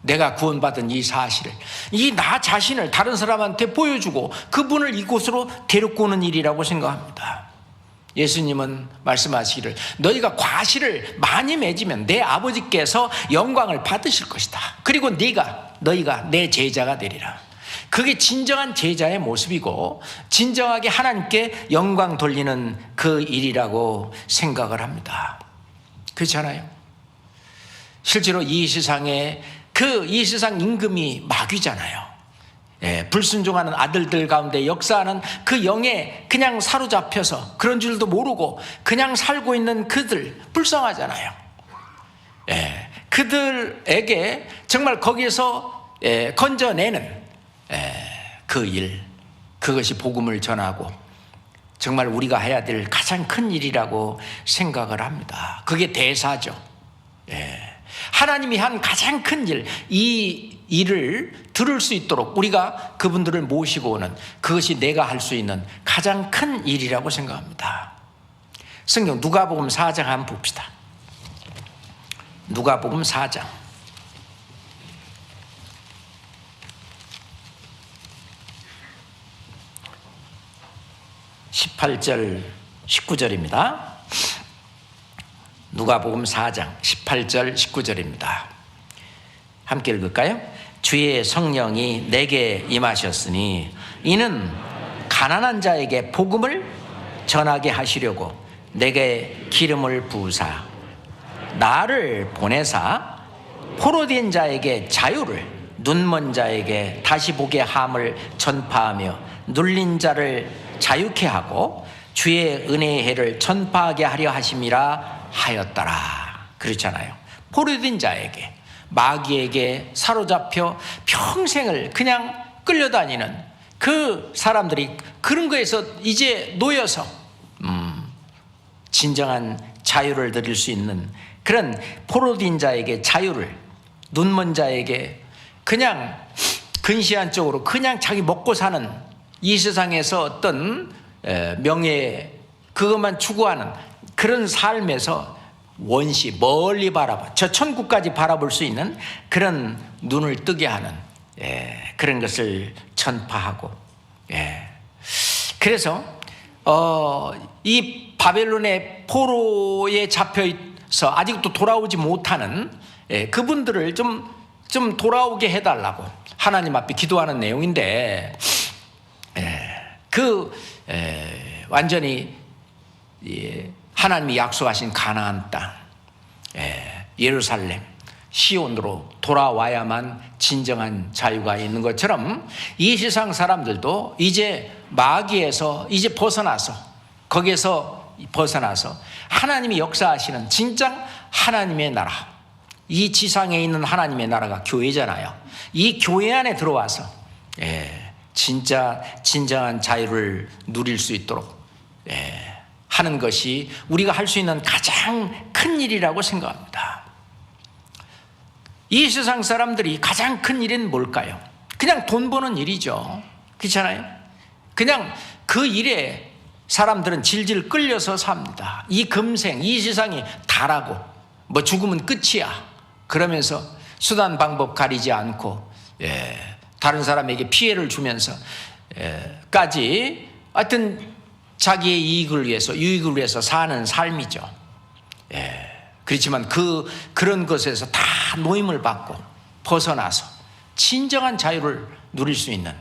내가 구원받은 이 사실을, 이 나 자신을 다른 사람한테 보여주고 그분을 이곳으로 데리고 오는 일이라고 생각합니다. 예수님은 말씀하시기를 너희가 과실을 많이 맺으면 내 아버지께서 영광을 받으실 것이다. 그리고 너희가 내 제자가 되리라. 그게 진정한 제자의 모습이고 진정하게 하나님께 영광 돌리는 그 일이라고 생각을 합니다. 그렇잖아요. 실제로 이 세상에 이 세상 임금이 마귀잖아요. 불순종하는 아들들 가운데 역사하는 그 영에 그냥 사로잡혀서 그런 줄도 모르고 그냥 살고 있는 그들 불쌍하잖아요. 그들에게 정말 거기에서 건져내는 그 일, 그것이 복음을 전하고 정말 우리가 해야 될 가장 큰 일이라고 생각을 합니다. 그게 대사죠. 하나님이 한 가장 큰 일, 이 일을 들을 수 있도록 우리가 그분들을 모시고 오는, 그것이 내가 할 수 있는 가장 큰 일이라고 생각합니다. 성경 누가복음 4장 한번 봅시다. 누가복음 4장 18절 19절입니다. 누가복음 4장 18절 19절입니다. 함께 읽을까요? 주의 성령이 내게 임하셨으니 이는 가난한 자에게 복음을 전하게 하시려고 내게 기름을 부으사 나를 보내사 포로된 자에게 자유를, 눈먼 자에게 다시 보게 함을 전파하며 눌린 자를 자유케 하고 주의 은혜의 해를 전파하게 하려 하심이라 하였더라. 그렇잖아요. 포로된 자에게, 마귀에게 사로잡혀 평생을 그냥 끌려다니는 그 사람들이 그런 거에서 이제 놓여서 진정한 자유를 누릴 수 있는 그런 포로된 자에게 자유를, 눈먼 자에게 그냥 근시안적으로 그냥 자기 먹고 사는 이 세상에서 어떤 명예, 그것만 추구하는 그런 삶에서 원시 멀리 바라봐, 저 천국까지 바라볼 수 있는 그런 눈을 뜨게 하는 그런 것을 전파하고, 그래서 이 바벨론의 포로에 잡혀서 아직도 돌아오지 못하는 그분들을 좀 돌아오게 해달라고 하나님 앞에 기도하는 내용인데, 완전히 하나님이 약속하신 가나안 땅, 예루살렘, 시온으로 돌아와야만 진정한 자유가 있는 것처럼 이 세상 사람들도 이제 마귀에서 이제 벗어나서, 거기에서 벗어나서 하나님이 역사하시는 진짜 하나님의 나라, 이 지상에 있는 하나님의 나라가 교회잖아요. 이 교회 안에 들어와서 진짜 진정한 자유를 누릴 수 있도록 하는 것이 우리가 할 수 있는 가장 큰 일이라고 생각합니다. 이 세상 사람들이 가장 큰 일은 뭘까요? 그냥 돈 버는 일이죠. 그렇잖아요. 그냥 그 일에 사람들은 질질 끌려서 삽니다. 이 금생, 이 세상이 다라고, 뭐 죽으면 끝이야 그러면서 수단 방법 가리지 않고 다른 사람에게 피해를 주면서 까지 하여튼 자기의 이익을 위해서, 유익을 위해서 사는 삶이죠. 그렇지만 그런 것에서 다 노임을 받고 벗어나서 진정한 자유를 누릴 수 있는,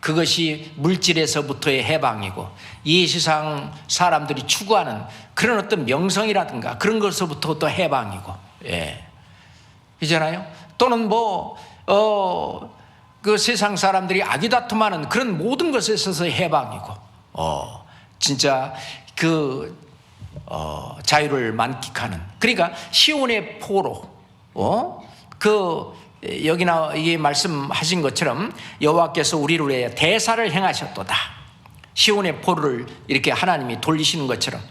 그것이 물질에서부터의 해방이고 이 세상 사람들이 추구하는 그런 어떤 명성이라든가 그런 것에서부터 또 해방이고, 그잖아요. 또는 그 세상 사람들이 아기다툼하는 그런 모든 것에 있어서 해방이고, 진짜 자유를 만끽하는, 그러니까 시온의 포로, 여기나 이게 말씀하신 것처럼 여호와께서 우리를 위해 대사를 행하셨도다. 시온의 포로를 이렇게 하나님이 돌리시는 것처럼,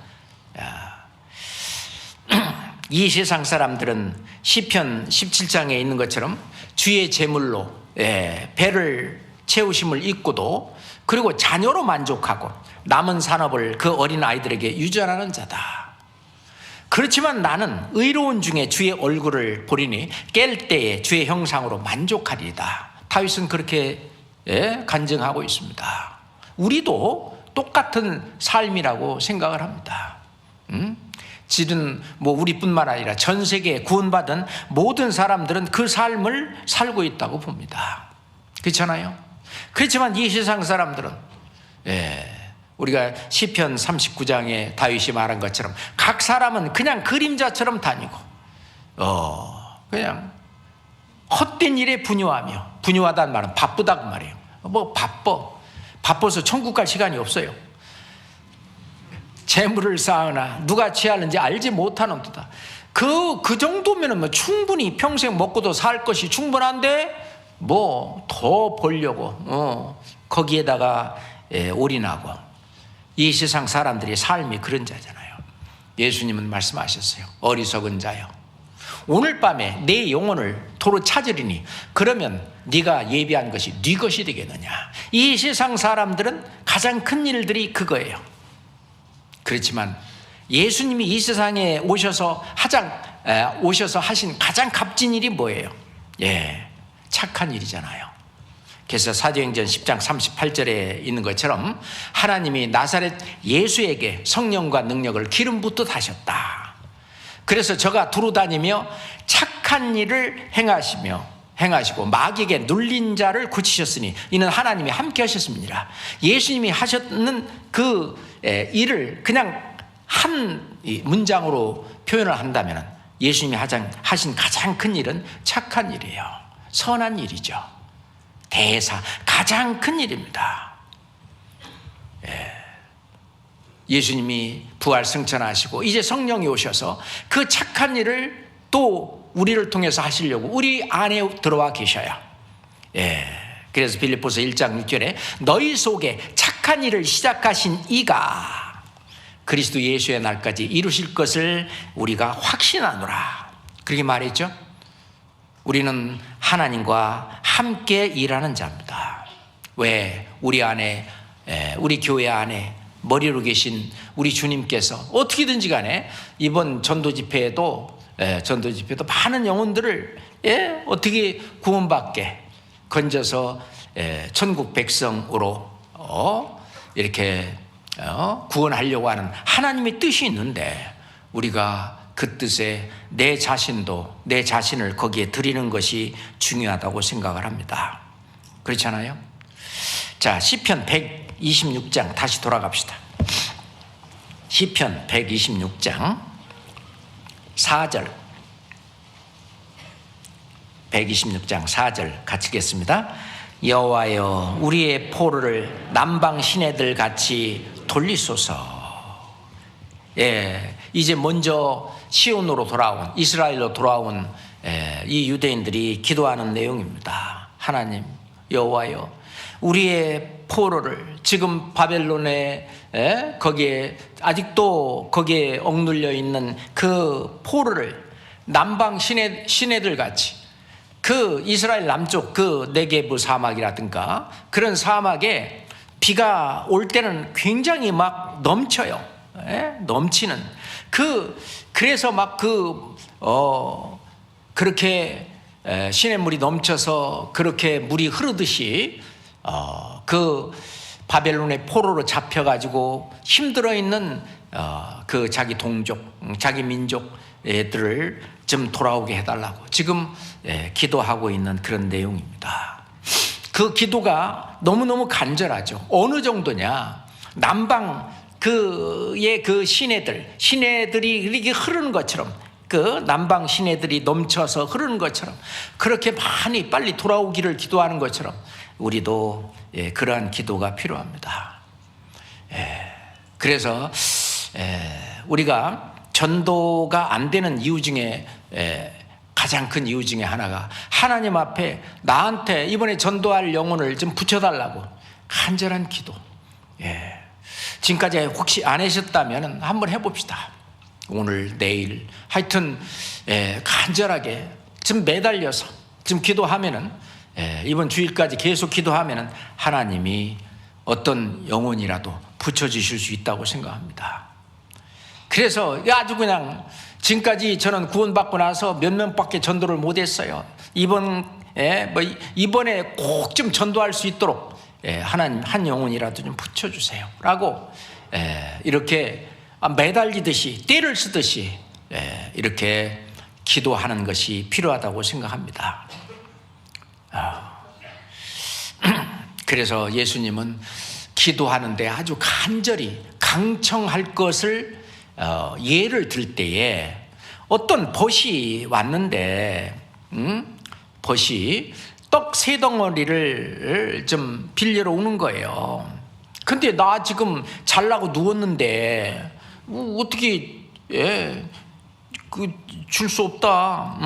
이 세상 사람들은 시편 17장에 있는 것처럼 주의 제물로 배를 채우심을 잊고도, 그리고 자녀로 만족하고 남은 산업을 그 어린 아이들에게 유전하는 자다. 그렇지만 나는 의로운 중에 주의 얼굴을 보리니 깰 때에 주의 형상으로 만족하리이다. 다윗은 그렇게 간증하고 있습니다. 우리도 똑같은 삶이라고 생각을 합니다. 지금 우리뿐만 아니라 전 세계에 구원받은 모든 사람들은 그 삶을 살고 있다고 봅니다. 그렇잖아요. 그렇지만 이 세상 사람들은 우리가 시편 39장에 다윗이 말한 것처럼 각 사람은 그냥 그림자처럼 다니고 그냥 헛된 일에 분유하며, 분유하다는 말은 바쁘다고 말이에요. 뭐 바빠서 천국 갈 시간이 없어요. 재물을 쌓으나 누가 취하는지 알지 못하는도다. 그 정도면은 뭐 충분히 평생 먹고도 살 것이 충분한데 뭐 더 벌려고 거기에다가 올인하고. 이 세상 사람들의 삶이 그런 자잖아요. 예수님은 말씀하셨어요. 어리석은 자여, 오늘 밤에 내 영혼을 도로 찾으리니 그러면 네가 예비한 것이 네 것이 되겠느냐. 이 세상 사람들은 가장 큰 일들이 그거예요. 그렇지만 예수님이 이 세상에 오셔서 하신 가장 값진 일이 뭐예요? 착한 일이잖아요. 그래서 사도행전 10장 38절에 있는 것처럼 하나님이 나사렛 예수에게 성령과 능력을 기름 붓듯 하셨다. 그래서 저가 두루 다니며 착한 일을 행하시고 마귀에게 눌린 자를 고치셨으니 이는 하나님이 함께 하셨습니다. 예수님이 하셨는 그 일을 그냥 한 문장으로 표현을 한다면 예수님이 하신 가장 큰 일은 착한 일이에요. 선한 일이죠. 가장 큰 일입니다. 예수님이 부활 승천하시고 이제 성령이 오셔서 그 착한 일을 또 우리를 통해서 하시려고 우리 안에 들어와 계셔요. 그래서 빌립보서 1장 6절에 너희 속에 착한 일을 시작하신 이가 그리스도 예수의 날까지 이루실 것을 우리가 확신하노라. 그렇게 말했죠. 우리는 하나님과 함께 일하는 자입니다. 왜? 우리 안에, 우리 교회 안에 머리로 계신 우리 주님께서 어떻게든지 간에 이번 전도 집회에도 많은 영혼들을 어떻게 구원받게 건져서 천국 백성으로 이렇게 구원하려고 하는 하나님의 뜻이 있는데 우리가 그 뜻에 내 자신을 거기에 드리는 것이 중요하다고 생각을 합니다. 그렇잖아요. 자, 시편 126장 다시 돌아갑시다. 시편 126장 4절 126장 4절 같이 읽겠습니다. 여호와여 우리의 포로를 남방 시내들 같이 돌리소서. 이제 먼저 시온으로 돌아온 이스라엘로 돌아온 이 유대인들이 기도하는 내용입니다. 하나님 여호와여 우리의 포로를 지금 바벨론에 거기에 아직도 거기에 억눌려 있는 그 포로를 남방 시내들 같이 그 이스라엘 남쪽 그 네게브 사막이라든가 그런 사막에 비가 올 때는 굉장히 막 넘쳐요. 넘치는 그래서 막 그렇게 시냇물이 넘쳐서 그렇게 물이 흐르듯이 그 바벨론의 포로로 잡혀가지고 힘들어 있는 그 자기 동족, 자기 민족 애들을 좀 돌아오게 해달라고 지금 기도하고 있는 그런 내용입니다. 그 기도가 너무너무 간절하죠. 어느 정도냐? 남방 그의 그 시내들이 이렇게 흐르는 것처럼 그 남방 시내들이 넘쳐서 흐르는 것처럼 그렇게 많이 빨리 돌아오기를 기도하는 것처럼 우리도 그러한 기도가 필요합니다. 그래서 우리가 전도가 안 되는 이유 중에 가장 큰 이유 중에 하나가 하나님 앞에 나한테 이번에 전도할 영혼을 좀 붙여달라고 간절한 기도. 지금까지 혹시 안 하셨다면 한번 해봅시다. 오늘 내일 하여튼 간절하게 좀 매달려서 좀 기도하면은 이번 주일까지 계속 기도하면은 하나님이 어떤 영혼이라도 붙여주실 수 있다고 생각합니다. 그래서 아주 그냥 지금까지 저는 구원받고 나서 몇 명밖에 전도를 못했어요. 이번에 꼭 좀 전도할 수 있도록 하나님 한 영혼이라도 좀 붙여주세요 라고 이렇게 매달리듯이 떼를 쓰듯이 이렇게 기도하는 것이 필요하다고 생각합니다. 그래서 예수님은 기도하는데 아주 간절히 강청할 것을 예를 들 때에 어떤 벗이 왔는데 벗이 떡 3덩어리를 좀 빌리러 오는 거예요. 근데 나 지금 잘라고 누웠는데 어떻게 줄 수 없다.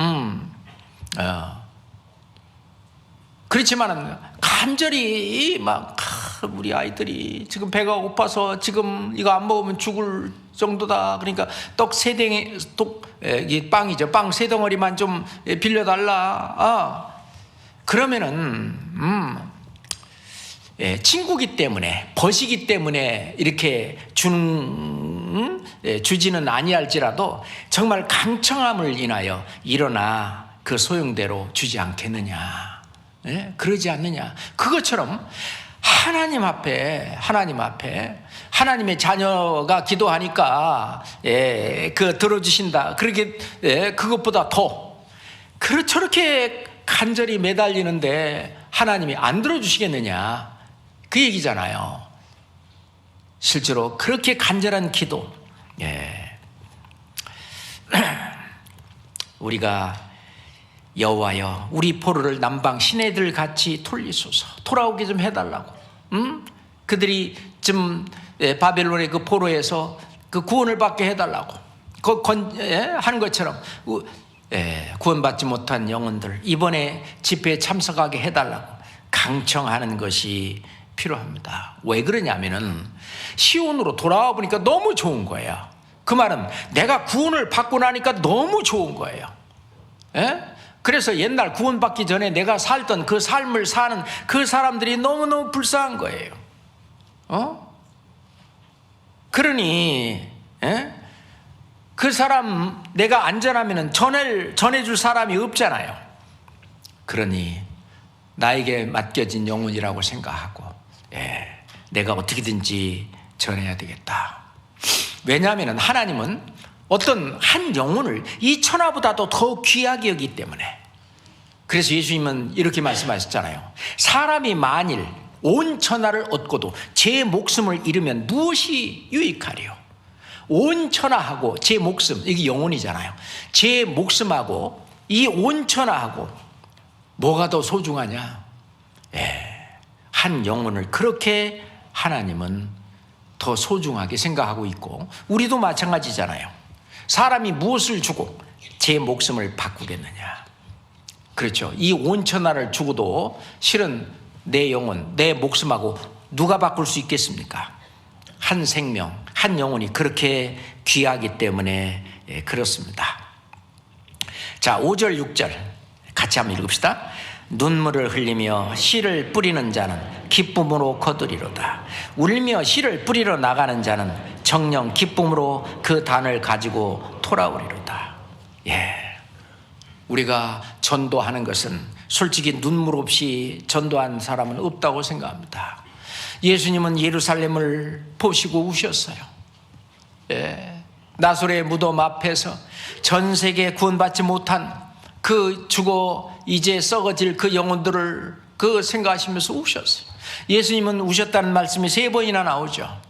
그렇지만 간절히 막 우리 아이들이 지금 배가 고파서 지금 이거 안 먹으면 죽을 정도다. 그러니까 떡 3덩이, 이게 빵이죠. 빵 3덩어리만 좀 빌려달라. 그러면은 친구기 때문에, 벗이기 때문에 이렇게 주지는 아니할지라도 정말 강청함을 인하여 일어나 그 소용대로 주지 않겠느냐. 그러지 않느냐. 그것처럼 하나님 앞에 하나님의 자녀가 기도하니까 그 들어주신다. 그렇게 그것보다 더 저렇게 간절히 매달리는데 하나님이 안 들어주시겠느냐. 그 얘기잖아요. 실제로 그렇게 간절한 기도, 우리가 여호와여 우리 포로를 남방 시내들 같이 돌리소서. 돌아오게 좀 해달라고. 그들이 좀 바벨론의 그 포로에서 그 구원을 받게 해달라고 하는 것처럼 구원받지 못한 영혼들 이번에 집회에 참석하게 해달라고 강청하는 것이 필요합니다. 왜 그러냐면은 시온으로 돌아와 보니까 너무 좋은 거예요. 그 말은 내가 구원을 받고 나니까 너무 좋은 거예요. 그래서 옛날 구원받기 전에 내가 살던 그 삶을 사는 그 사람들이 너무너무 불쌍한 거예요. 그러니 그 사람 내가 안전하면 전해줄 사람이 없잖아요. 그러니 나에게 맡겨진 영혼이라고 생각하고 내가 어떻게든지 전해야 되겠다. 왜냐하면 하나님은 어떤 한 영혼을 이 천하보다도 더 귀하게 여기기 때문에. 그래서 예수님은 이렇게 말씀하셨잖아요. 사람이 만일 온 천하를 얻고도 제 목숨을 잃으면 무엇이 유익하리요? 온 천하하고 제 목숨, 이게 영혼이잖아요. 제 목숨하고 이 온 천하하고 뭐가 더 소중하냐? 한 영혼을 그렇게 하나님은 더 소중하게 생각하고 있고, 우리도 마찬가지잖아요. 사람이 무엇을 주고 제 목숨을 바꾸겠느냐? 그렇죠. 이 온 천하를 주고도 실은 내 영혼, 내 목숨하고 누가 바꿀 수 있겠습니까? 한 생명, 한 영혼이 그렇게 귀하기 때문에 그렇습니다. 자, 5절, 6절 같이 한번 읽읍시다. 눈물을 흘리며 씨를 뿌리는 자는 기쁨으로 거두리로다. 울며 씨를 뿌리러 나가는 자는 정녕 기쁨으로 그 단을 가지고 돌아오리로다. 우리가 전도하는 것은 솔직히 눈물 없이 전도한 사람은 없다고 생각합니다. 예수님은 예루살렘을 보시고 우셨어요. 나사렛의 무덤 앞에서 전 세계 구원받지 못한 그 죽어 이제 썩어질 그 영혼들을 생각하시면서 우셨어요. 예수님은 우셨다는 말씀이 3번이나 나오죠.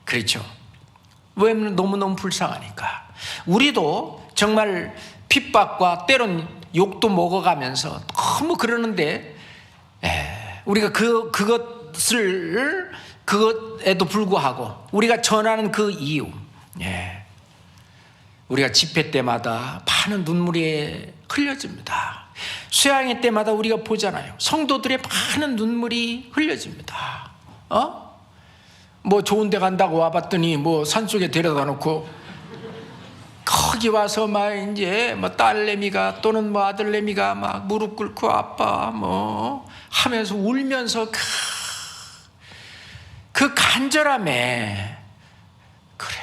그렇죠. 왜냐하면 너무너무 불쌍하니까. 우리도 정말 핍박과 때론 욕도 먹어가면서 너무 그러는데, 우리가 그것에도 불구하고 우리가 전하는 그 이유, 우리가 집회 때마다 많은 눈물이 흘려집니다. 수양회 때마다 우리가 보잖아요. 성도들의 많은 눈물이 흘려집니다. 뭐 좋은 데 간다고 와봤더니 뭐 산속에 데려다 놓고 거기 와서 막 이제 뭐 딸내미가 또는 뭐 아들내미가 막 무릎 꿇고 아빠 뭐 하면서 울면서 그 간절함에, 그래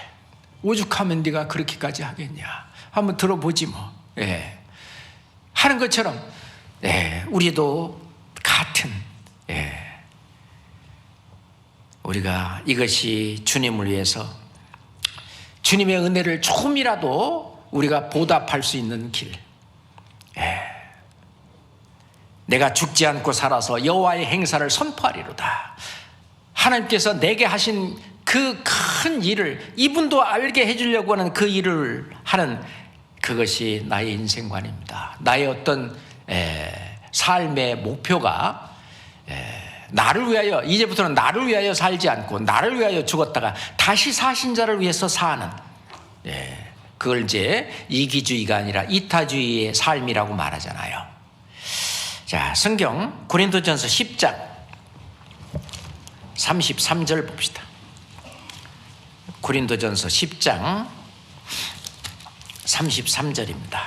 오죽하면 네가 그렇게까지 하겠냐 한번 들어보지 뭐. 하는 것처럼 우리도 같은 우리가 이것이 주님을 위해서 주님의 은혜를 조금이라도 우리가 보답할 수 있는 길, 내가 죽지 않고 살아서 여호와의 행사를 선포하리로다. 하나님께서 내게 하신 그 큰 일을 이분도 알게 해주려고 하는 그 일을 하는 그것이 나의 인생관입니다. 나의 어떤 삶의 목표가 나를 위하여, 이제부터는 나를 위하여 살지 않고 나를 위하여 죽었다가 다시 사신 자를 위해서 사는, 그걸 이제 이기주의가 아니라 이타주의의 삶이라고 말하잖아요. 자, 성경 고린도전서 10장 33절 봅시다. 고린도전서 10장 33절입니다.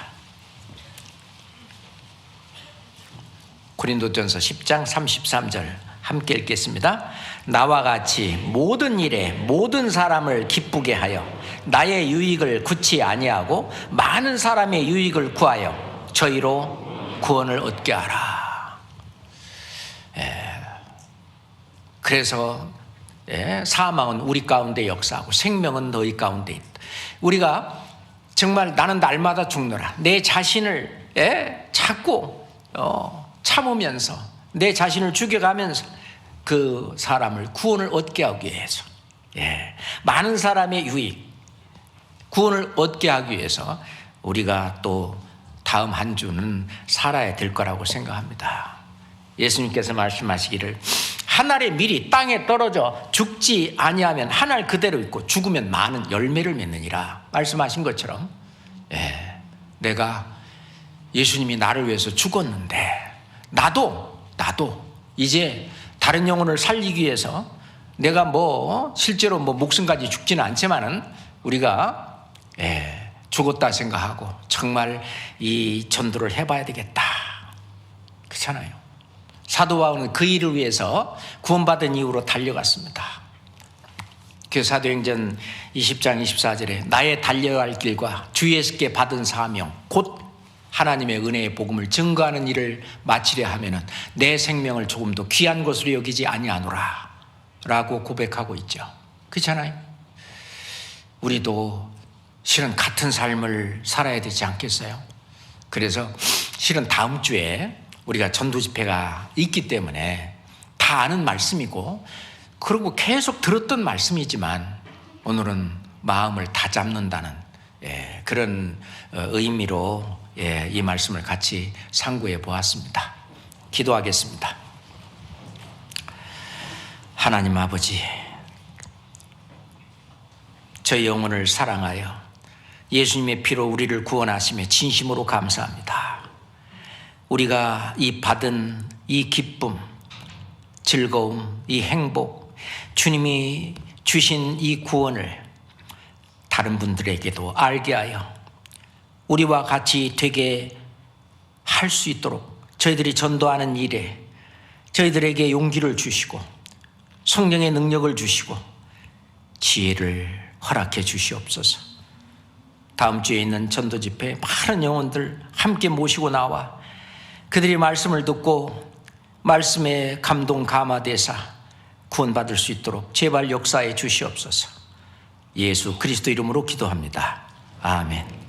고린도전서 10장 33절 함께 읽겠습니다. 나와 같이 모든 일에 모든 사람을 기쁘게 하여 나의 유익을 구치 아니하고 많은 사람의 유익을 구하여 저희로 구원을 얻게 하라. 그래서 사망은 우리 가운데 역사하고 생명은 너희 가운데 있다. 우리가 정말 나는 날마다 죽노라. 내 자신을 자꾸 참으면서 내 자신을 죽여가면서 그 사람을 구원을 얻게 하기 위해서, 많은 사람의 유익, 구원을 얻게 하기 위해서 우리가 또 다음 한 주는 살아야 될 거라고 생각합니다. 예수님께서 말씀하시기를 한 알의 밀이 땅에 떨어져 죽지 아니하면 한 알 그대로 있고 죽으면 많은 열매를 맺느니라 말씀하신 것처럼, 내가 예수님이 나를 위해서 죽었는데 나도 이제 다른 영혼을 살리기 위해서 내가 실제로 목숨까지 죽지는 않지만은 우리가 죽었다 생각하고 정말 이 전도를 해봐야 되겠다. 그렇잖아요. 사도 바울은 그 일을 위해서 구원받은 이후로 달려갔습니다. 그 사도행전 20장 24절에 나의 달려야 할 길과 주 예수께 받은 사명 곧 하나님의 은혜의 복음을 증거하는 일을 마치려 하면은 내 생명을 조금도 귀한 것으로 여기지 아니하노라 라고 고백하고 있죠. 그렇잖아요. 우리도 실은 같은 삶을 살아야 되지 않겠어요? 그래서 실은 다음 주에 우리가 전도 집회가 있기 때문에 다 아는 말씀이고, 그리고 계속 들었던 말씀이지만 오늘은 마음을 다 잡는다는 그런 의미로 이 말씀을 같이 상고해 보았습니다. 기도하겠습니다. 하나님 아버지, 저희 영혼을 사랑하여 예수님의 피로 우리를 구원하시며 진심으로 감사합니다. 우리가 이 받은 이 기쁨, 즐거움, 이 행복, 주님이 주신 이 구원을 다른 분들에게도 알게 하여 우리와 같이 되게 할 수 있도록 저희들이 전도하는 일에 저희들에게 용기를 주시고 성령의 능력을 주시고 지혜를 허락해 주시옵소서. 다음 주에 있는 전도 집회에 많은 영혼들 함께 모시고 나와 그들이 말씀을 듣고 말씀에 감동 감화되사 구원받을 수 있도록 제발 역사해 주시옵소서. 예수 그리스도 이름으로 기도합니다. 아멘.